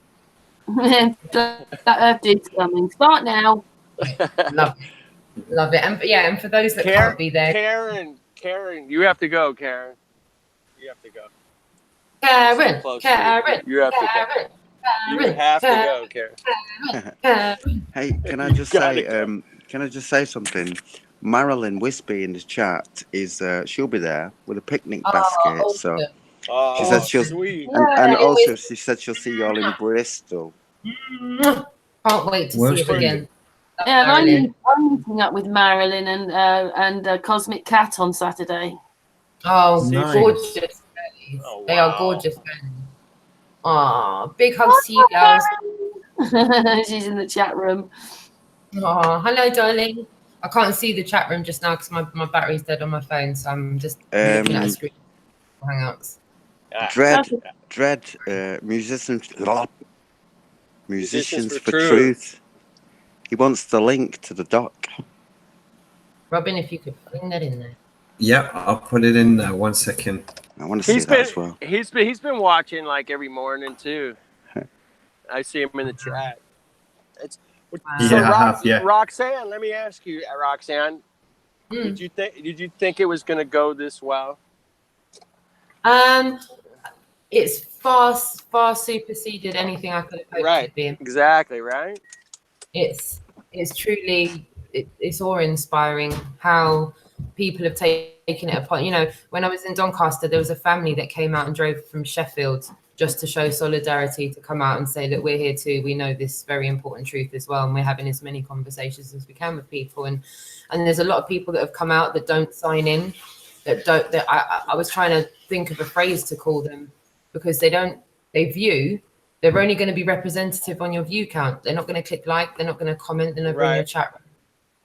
That Earth Dude's coming. Start now. Love it. And for those that can't be there, Karen, you have to go, Karen. You have to go. Karen, So close Karen, to you. You have to go. You have to go, Karen. Hey, can I just say something? Marilyn Wispy in the chat is she'll be there with a picnic basket. Awesome. So she said she'll sweet. and also she said she'll see you all in Bristol. Can't wait to see it again. Yeah, and I'm meeting up with Marilyn and Cosmic Cat on Saturday. Oh, Nice. gorgeous. Oh, They are wow. gorgeous. Oh, big hugs to you girls. She's in the chat room. Oh, hello, darling. I can't see the chat room just now because my battery's dead on my phone, so I'm just looking at a screen. Hangouts. Dread, musicians for Truth. truth. He wants the link to the doc. Robin, if you could bring that in there. Yeah, I'll put it in there. 1 second. I want to see that as well. He's been watching like every morning too. I see him in the chat. Roxanne, let me ask you, Roxanne, did you think it was going to go this well? It's far superseded anything I could have hoped Right. to be. Exactly, right? It's truly it's awe-inspiring how people have taken it upon. You know, when I was in Doncaster, there was a family that came out and drove from Sheffield just to show solidarity, to come out and say that we're here too. We know this very important truth as well, and we're having as many conversations as we can with people. And there's a lot of people that have come out that don't sign in, I was trying to think of a phrase to call them, because they're only going to be representative on your view count. They're not going to click like, they're not going to comment, they're not in your chat room.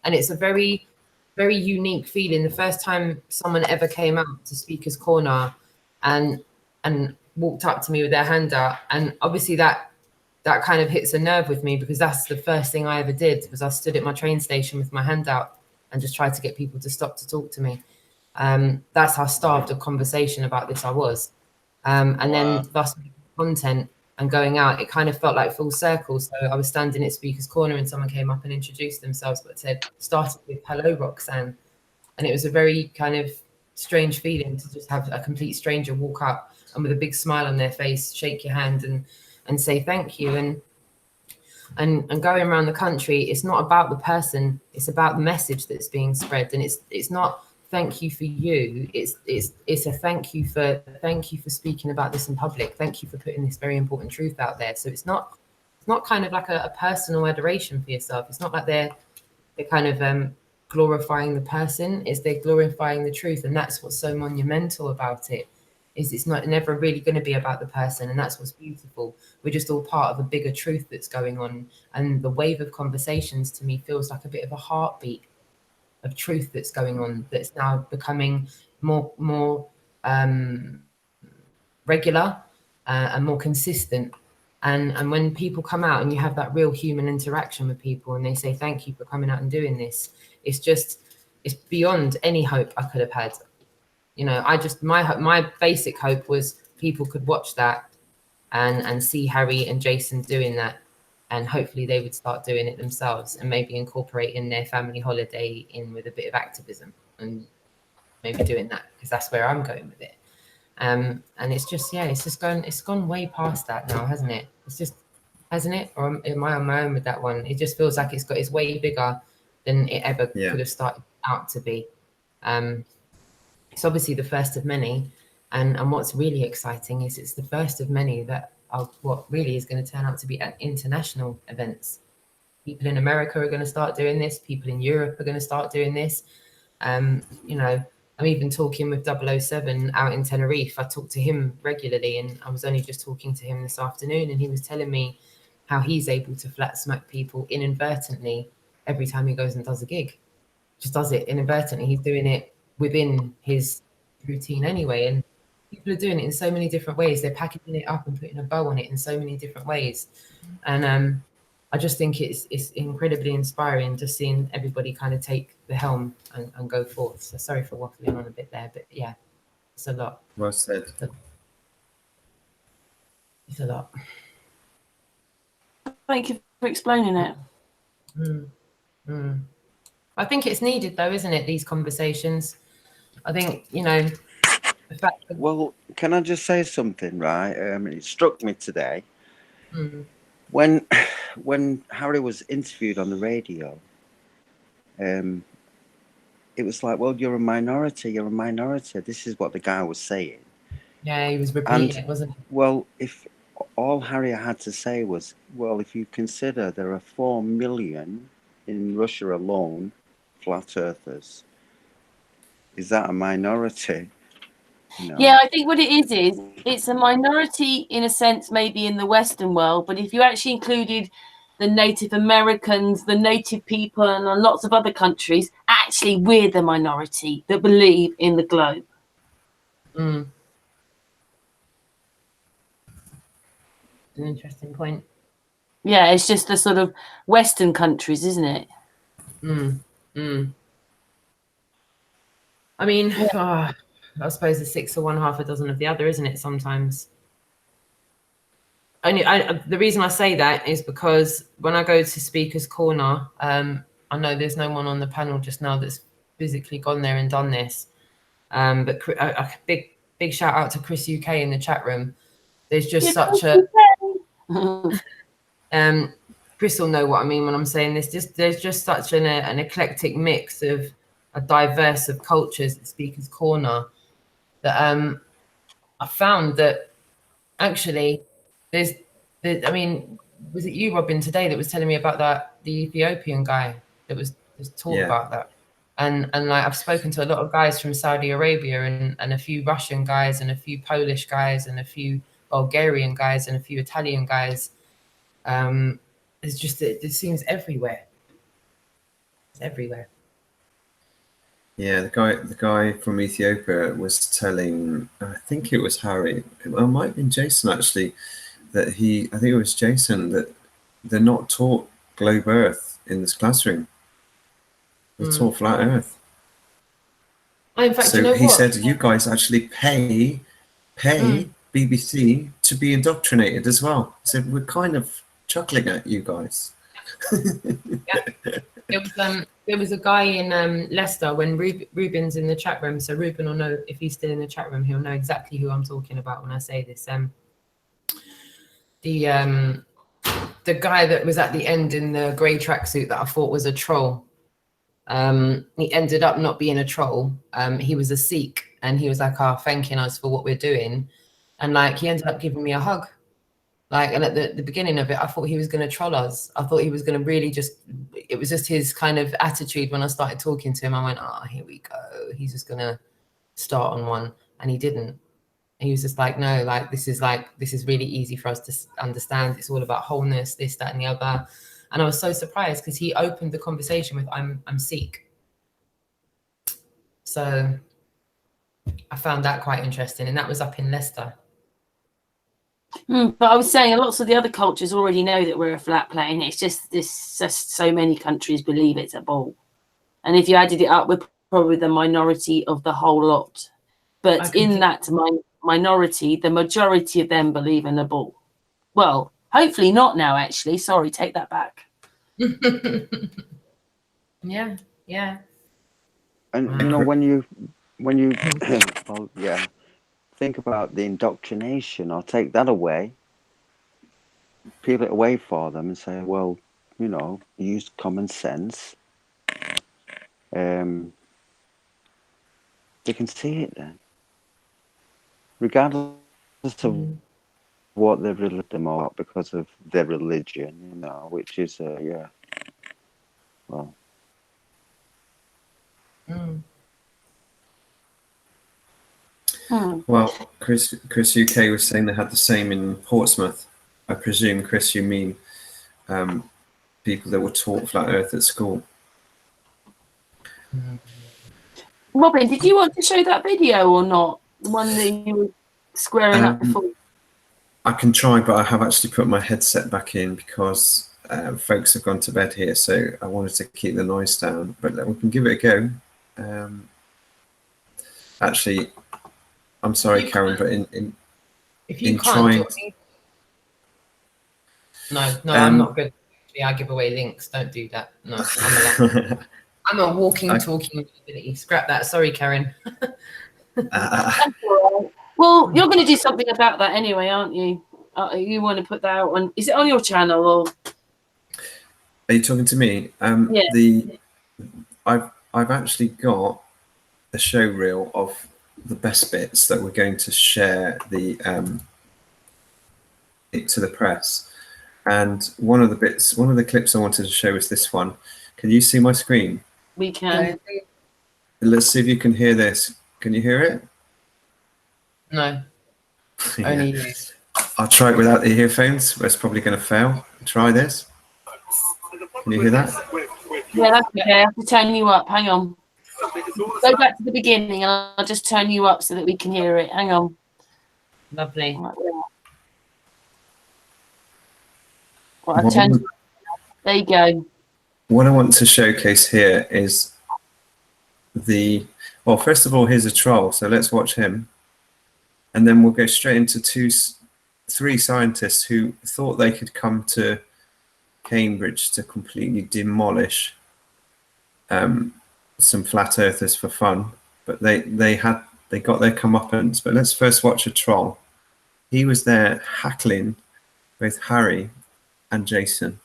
And it's a very, very unique feeling. The first time someone ever came out to Speaker's Corner and walked up to me with their hand out, and obviously that kind of hits a nerve with me, because that's the first thing I ever did, was I stood at my train station with my hand out and just tried to get people to stop to talk to me. That's how starved of conversation about this I was. And then thus content and going out, it kind of felt like full circle. So I was standing at Speaker's Corner and someone came up and introduced themselves, but started with "Hello, Roxanne." And it was a very kind of strange feeling to just have a complete stranger walk up and with a big smile on their face, shake your hand and say thank you. And going around the country, it's not about the person, it's about the message that's being spread. And it's not thank you for you, it's a thank you for speaking about this in public. Thank you for putting this very important truth out there. So it's not kind of like a personal adoration for yourself. It's not like they're kind of glorifying the person, they're glorifying the truth. And that's what's so monumental about it, is it's never really going to be about the person. And that's what's beautiful. We're just all part of a bigger truth that's going on. And the wave of conversations to me feels like a bit of a heartbeat of truth that's going on, that's now becoming more regular and more consistent. And when people come out and you have that real human interaction with people and they say, thank you for coming out and doing this, it's beyond any hope I could have had. You know, my basic hope was people could watch that and see Harry and Jason doing that, and hopefully they would start doing it themselves and maybe incorporating their family holiday in with a bit of activism and maybe doing that, because that's where I'm going with it. And it's just, yeah, it's gone way past that now, hasn't it? It's just, hasn't it? Or am I on my own with that one? It just feels like it's way bigger than it ever could have started out to be. It's obviously the first of many. And what's really exciting is it's the first of many that are what really is going to turn out to be international events. People in America are going to start doing this. People in Europe are going to start doing this. You know, I'm even talking with 007 out in Tenerife. I talk to him regularly, and I was only just talking to him this afternoon, and he was telling me how he's able to flat smack people inadvertently every time he goes and does a gig. Just does it inadvertently. He's doing it within his routine anyway, and people are doing it in so many different ways. They're packaging it up and putting a bow on it in so many different ways. And I just think it's incredibly inspiring just seeing everybody kind of take the helm and go forth. So sorry for waffling on a bit there, but yeah, it's a lot. Well said. It's a lot. Thank you for explaining it. I think it's needed though, isn't it? These conversations. I think, you know, the fact that... Well, can I just say something, right? It struck me today. When Harry was interviewed on the radio, it was like, well, you're a minority. This is what the guy was saying. Yeah, he was repeating it, wasn't he? Well, if all Harry had to say was, well, if you consider there are 4 million in Russia alone, flat earthers, is that a minority? No. Yeah, I think what it is it's a minority in a sense, maybe in the Western world, but if you actually included the Native Americans, the native people, and lots of other countries, actually we're the minority that believe in the globe. An interesting point. Yeah, it's just the sort of Western countries, isn't it? I mean, I suppose the 6 of one, half a dozen of the other, isn't it? Sometimes. The reason I say that is because when I go to Speaker's Corner, I know there's no one on the panel just now that's physically gone there and done this. But a big shout out to Chris UK in the chat room. There's just such a Chris will know what I mean when I'm saying this. There's just such an eclectic mix of a diverse of cultures at Speaker's Corner that I found that actually I mean, was it you, Robin, today that was telling me about the Ethiopian guy that was talking about that? And like I've spoken to a lot of guys from Saudi Arabia and a few Russian guys and a few Polish guys and a few Bulgarian guys and a few Italian guys. It's just it seems everywhere. It's everywhere. Yeah, the guy from Ethiopia was telling, I think it was Harry, well, it might have been Jason actually, that I think it was Jason, that they're not taught globe Earth in this classroom. They're taught flat Earth. In fact, so you know he what? said, you guys actually pay BBC to be indoctrinated as well. He said, we're kind of chuckling at you guys. There was a guy in Leicester when Ruben's in the chat room. So Ruben will know, if he's still in the chat room, he'll know exactly who I'm talking about when I say this. The guy that was at the end in the grey tracksuit that I thought was a troll. He ended up not being a troll. He was a Sikh, and he was like, thanking us for what we're doing. And like, he ended up giving me a hug. Like, and at the beginning of it, I thought he was going to troll us. I thought he was going to really it was just his kind of attitude when I started talking to him. I went, here we go. He's just going to start on one. And he didn't. He was just like, no, like, this is really easy for us to understand. It's all about wholeness, this, that, and the other. And I was so surprised because he opened the conversation with, I'm Sikh. So I found that quite interesting. And that was up in Leicester. But I was saying, lots of the other cultures already know that we're a flat plane. It's just so many countries believe it's a ball, and if you added it up, we're probably the minority of the whole lot. But in that minority, the majority of them believe in a ball. Well, hopefully not now. Actually, sorry, take that back. Yeah. And you know, when you well, yeah, think about the indoctrination, or take that away, peel it away for them and say, well, you know, use common sense. They can see it then, regardless of what they've relied them about because of their religion, you know, which is well. Well, Chris UK was saying they had the same in Portsmouth. I presume, Chris, you mean people that were taught flat Earth at school. Robin, did you want to show that video or not? The one that you were squaring up before. I can try, but I have actually put my headset back in because folks have gone to bed here, so I wanted to keep the noise down. But we can give it a go. Actually, I'm sorry, Karen, but if you in can't, trying. No, I'm not good. I give away links. Don't do that. No, I'm a walking, talking ability. Scrap that. Sorry, Karen. Well, you're going to do something about that anyway, aren't you? You want to put that out on? Is it on your channel or? Are you talking to me? Yeah. I've actually got a show reel of the best bits that we're going to share to the press. And one of the clips I wanted to show is this one. Can you see my screen? We can. Let's see if you can hear this. Can you hear it? No. Yeah. Only you. I'll try it without the earphones, but it's probably going to fail. Try this. Can you hear that? Yeah, that's okay. I have to turn you up. Hang on. Go back to the beginning and I'll just turn you up so that we can hear it. Hang on. Lovely. Right, I've turned you up. There you go. What I want to showcase here is well, first of all, here's a troll, so let's watch him. And then we'll go straight into three scientists who thought they could come to Cambridge to completely demolish some flat earthers for fun, but they got their comeuppance. But let's first watch a troll. He was there hackling both Harry and Jason.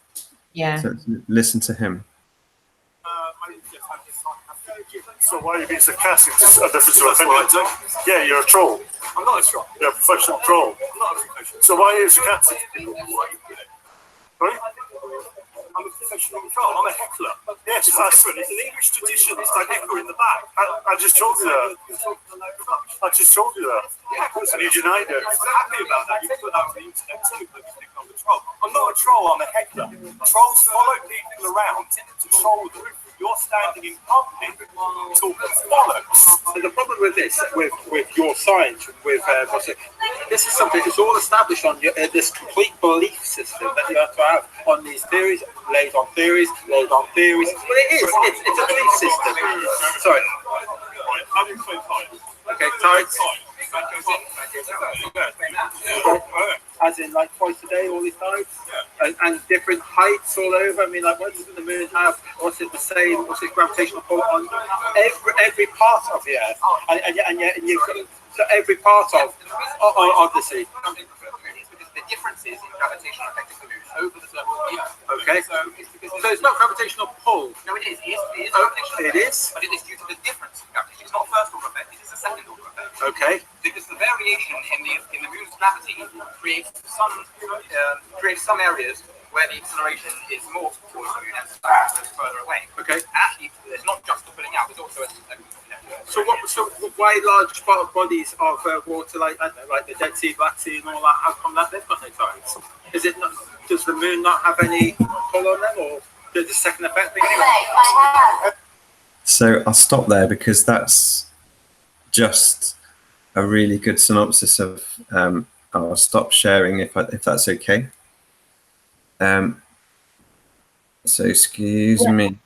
Yeah. So listen to him. So why are you being sarcastic? It's a difference of opinion. Yeah, you're a troll. I'm not a troll. You're a professional troll. I'm not a professional. So why are you sarcastic? Sorry? I'm a professional troll. I'm a heckler. Yes, that's different. It's an English tradition. It's like heckler in the back. I just told you that. I just told you that. And you denied it. I'm happy about that. You put that on the internet too. I'm a troll. I'm not a troll. I'm a heckler. Trolls follow people around to troll them. You're standing in public talking bollocks. So the problem with this, with your science, with this is something that's all established on this complete belief system that you have to have on these theories, laid on theories, laid on theories. But it is, it's a belief system. Sorry. Okay, tight. As in, like twice a day, all these tides, and different heights all over. I mean, like, what does the moon have? What's it the same? What's its gravitational pull on every part of the Earth? And yet you've got so every part of the sea. The difference is in gravitational effect of the moon over the surface of the Earth. Okay. So it's not gravitational pull. No, it is. It is gravitational effect. It is. But it is due to the difference in gravity. It's not first order effect. It is a second order effect. Okay. Because the variation in the moon's gravity creates some areas where the acceleration is more towards the moon and further away. Okay. Actually, it's not just the pulling out. There's also So why large bodies of water like I don't know, like the Dead Sea, Black Sea, and all that? How come that they've got no tides? Is it not? Does the moon not have any pull on them, or does the second effect thing anyway? So I'll stop there because that's just a really good synopsis of I'll stop sharing if that's okay. So excuse me.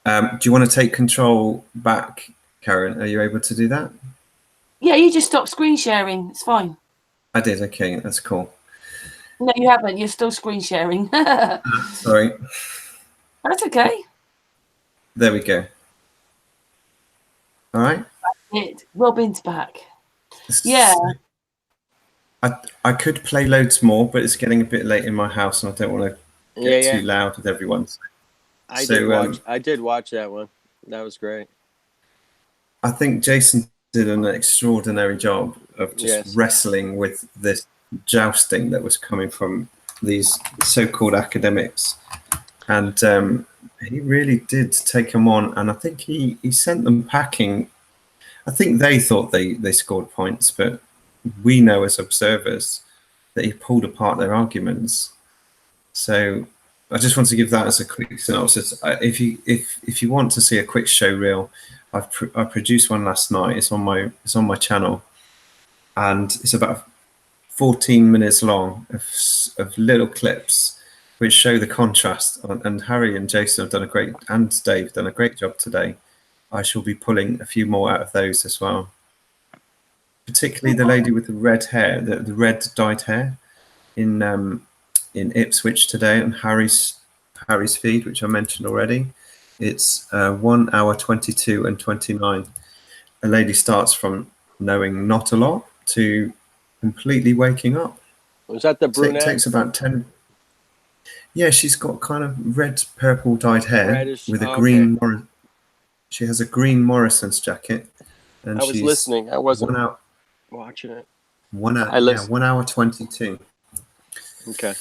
Do you want to take control back, Karen? Are you able to do that? Yeah, you just stop screen sharing. It's fine. I did. Okay, that's cool. No, you haven't. You're still screen sharing. Sorry. That's okay. There we go. All right. Robin's back. Yeah. I could play loads more, but it's getting a bit late in my house, and I don't want to get too loud with everyone. I did watch that one. That was great. I think Jason did an extraordinary job of just wrestling with this jousting that was coming from these so-called academics, and he really did take them on. And I think he sent them packing. I think they thought they scored points, but we know as observers that he pulled apart their arguments. So I just want to give that as a quick synopsis. If you want to see a quick show reel, I produced one last night. It's on my channel, and it's about 14 minutes long of little clips which show the contrast. And Harry and Jason have done and Dave done a great job today. I shall be pulling a few more out of those as well. Particularly the lady with the red hair, the red dyed hair, in Ipswich today on Harry's feed, which I mentioned already. It's 1 hour 22 and 29. A lady starts from knowing not a lot to completely waking up. Was that the brunette? So it takes about 10. Yeah, she's got kind of red purple dyed hair with a green. She has a green Morrison's jacket, and I was listening. I wasn't watching it. 1 hour 22. Okay.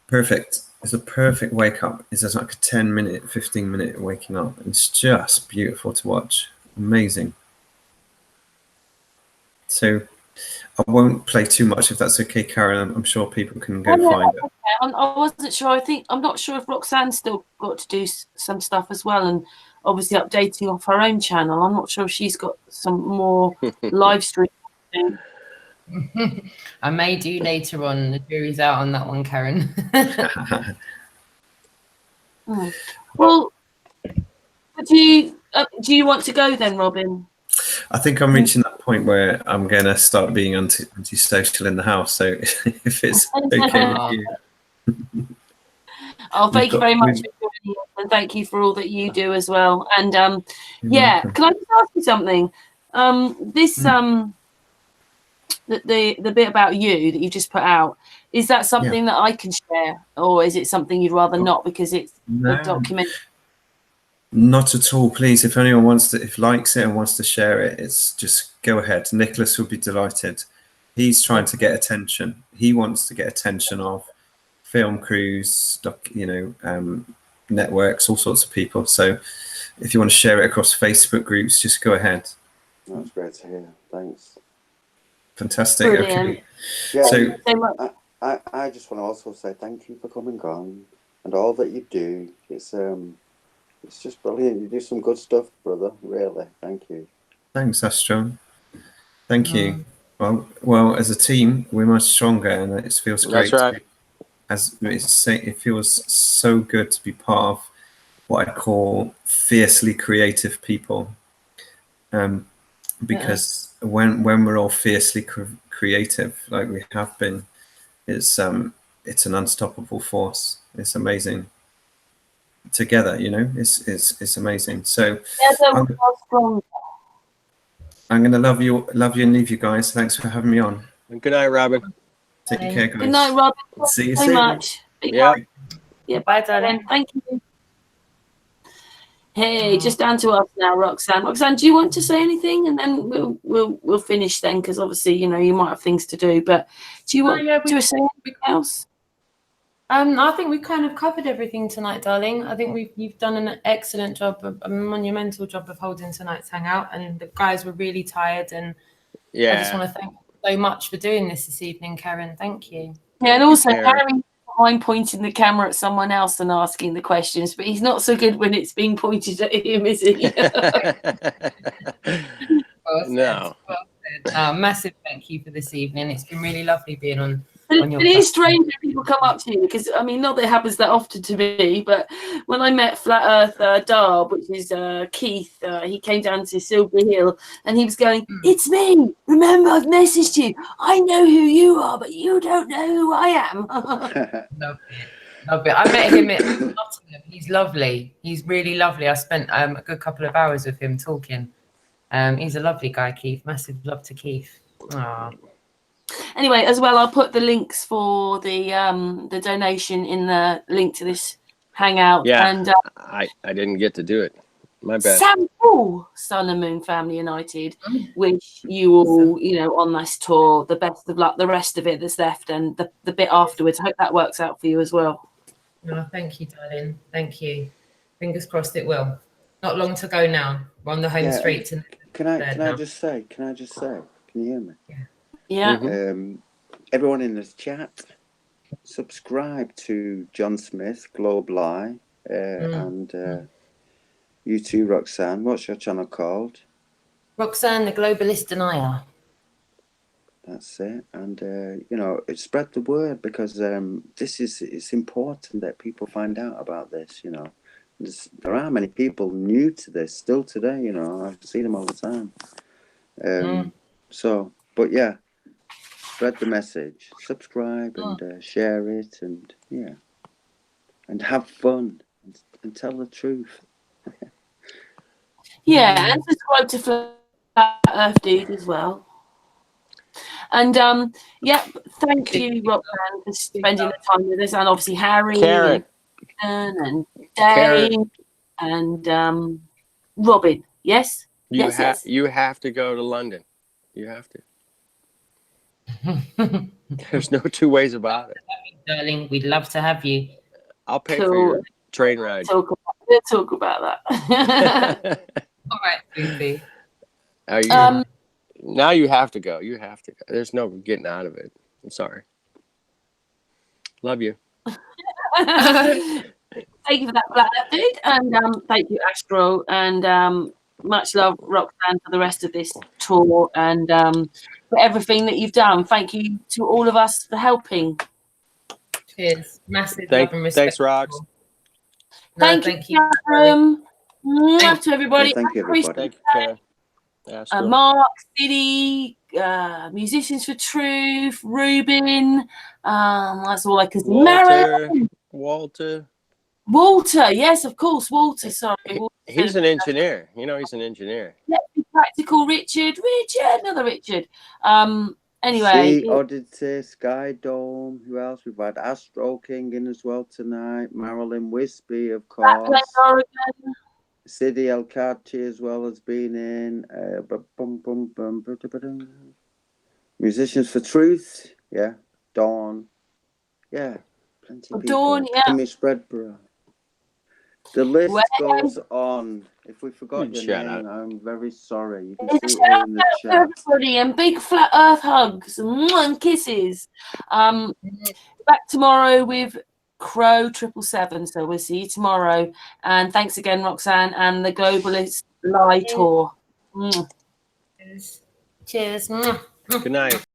Perfect. It's a perfect wake up. It's just like a 10-minute, 15-minute waking up. It's just beautiful to watch. Amazing. So I won't play too much if that's okay, Karen. I'm sure people can go find it. I wasn't sure. I'm not sure if Roxanne's still got to do some stuff as well, and obviously updating off her own channel. I'm not sure if she's got some more live stream. I may do later on. The jury's out on that one, Karen. Well, do you want to go then, Robin? I think I'm reaching that point where I'm going to start being antisocial in the house. So if it's okay with you. Oh, thank you very much for joining us, and thank you for all that you do as well. And yeah, can I just ask you something? The bit about you that you just put out, is that something that I can share, or is it something you'd rather not because it's a document? Not at all, please. If anyone likes it and wants to share it, it's just go ahead. Nicholas will be delighted. He's trying to get attention. He wants to get attention of film crews, networks, all sorts of people. So if you want to share it across Facebook groups, just go ahead. That's great to hear. Thanks. Fantastic. Brilliant. Okay. Yeah, so I just want to also say thank you for coming on and all that you do. It's just brilliant. You do some good stuff, brother. Really. Thank you. Thanks, Astral. Thank you. Well, as a team, we're much stronger, and it feels great. That's right. It feels so good to be part of what I call fiercely creative people, because when we're all fiercely creative, like we have been, it's an unstoppable force. It's amazing. Together, it's amazing. So I'm going to love you and leave you guys. Thanks for having me on. Good night, Robin. Take care, guys. Good night, Robin. See you so soon. Much. Yeah. Bye, darling. Thank you. Hey, just down to us now, Roxanne. Roxanne, do you want to say anything, and then we'll finish then, because obviously you might have things to do. But do you want to say anything else? I think we kind of covered everything tonight, darling. I think you've done an excellent job, a monumental job of holding tonight's hangout, and the guys were really tired. And I just want to thank you so much for doing this evening, Karen. Thank you. Yeah, and also Harry, mind pointing the camera at someone else and asking the questions, but he's not so good when it's being pointed at him, is he? No. Massive thank you for this evening. It's been really lovely being on your It is strange when people come up to you because, I mean, not that it happens that often to me, but when I met Flat Earth Darb, which is Keith, he came down to Silver Hill and he was going, "It's me. Remember, I've messaged you. I know who you are, but you don't know who I am." Love it. I met him at Nottingham. He's lovely. He's really lovely. I spent a good couple of hours with him talking. He's a lovely guy, Keith. Massive love to Keith. Aww. Anyway, as well, I'll put the links for the donation in the link to this hangout. Yeah, And I didn't get to do it. My bad. SAMFU, Sun and Moon Family United, wish you all, on this tour, the best of luck. The rest of it that's left and the bit afterwards. I hope that works out for you as well. Oh, thank you, darling. Thank you. Fingers crossed it will. Not long to go now. We're on the home straight to. Can I just say? Can you hear me? Yeah. Everyone in this chat, subscribe to John Smith, Globe Lie, and you too, Roxanne. What's your channel called? Roxanne, the Globalist Denier. That's it. And spread the word because it's important that people find out about this. There are many people new to this still today. I see them all the time. But yeah. Spread the message, subscribe and share it, and and have fun and tell the truth. Yeah, and subscribe to Flat Earth Dude as well. And thank you, Roxanne, for spending the time with us, and obviously Harry, Karen, and Dave, and Robin. Yes, you have to go to London. You have to. There's no two ways about it, darling. We'd love to have you. I'll pay for your train ride. We'll talk about that. All right, Lucy. Now you have to go. You have to go. There's no getting out of it. I'm sorry. Love you. Thank you for that, Black Dude, and thank you, Astral, and much love, Roxanne, for the rest of this tour and for everything that you've done. Thank you to all of us for helping. Cheers. Massive love and respect. Thanks, Rox. Thank you. To everybody. Thank you, everybody. Thank you, Karen. Mark, City, Musicians for Truth, Ruben. That's all I can say. Walter, yes, of course, Walter. Sorry, Walter. He's an engineer. He's an engineer. Let's be practical, Richard, another Richard. Anyway, Oddity, Sky Dome. Who else? We've had Astral King in as well tonight. Marilyn Wispy, of course. Sidi El Kachi as well has been in. Musicians for Truth. Yeah. Dawn. Yeah. Plenty of people. Dawn, yeah. Timmy Spreadborough. The list goes on. If we forgot your name, I'm very sorry. You can see it all in the chat. Everybody, and big Flat Earth hugs and kisses. Back tomorrow with Crow 777. So we'll see you tomorrow. And thanks again, Roxanne, and the Globalist Lie Tour. Cheers. Good night.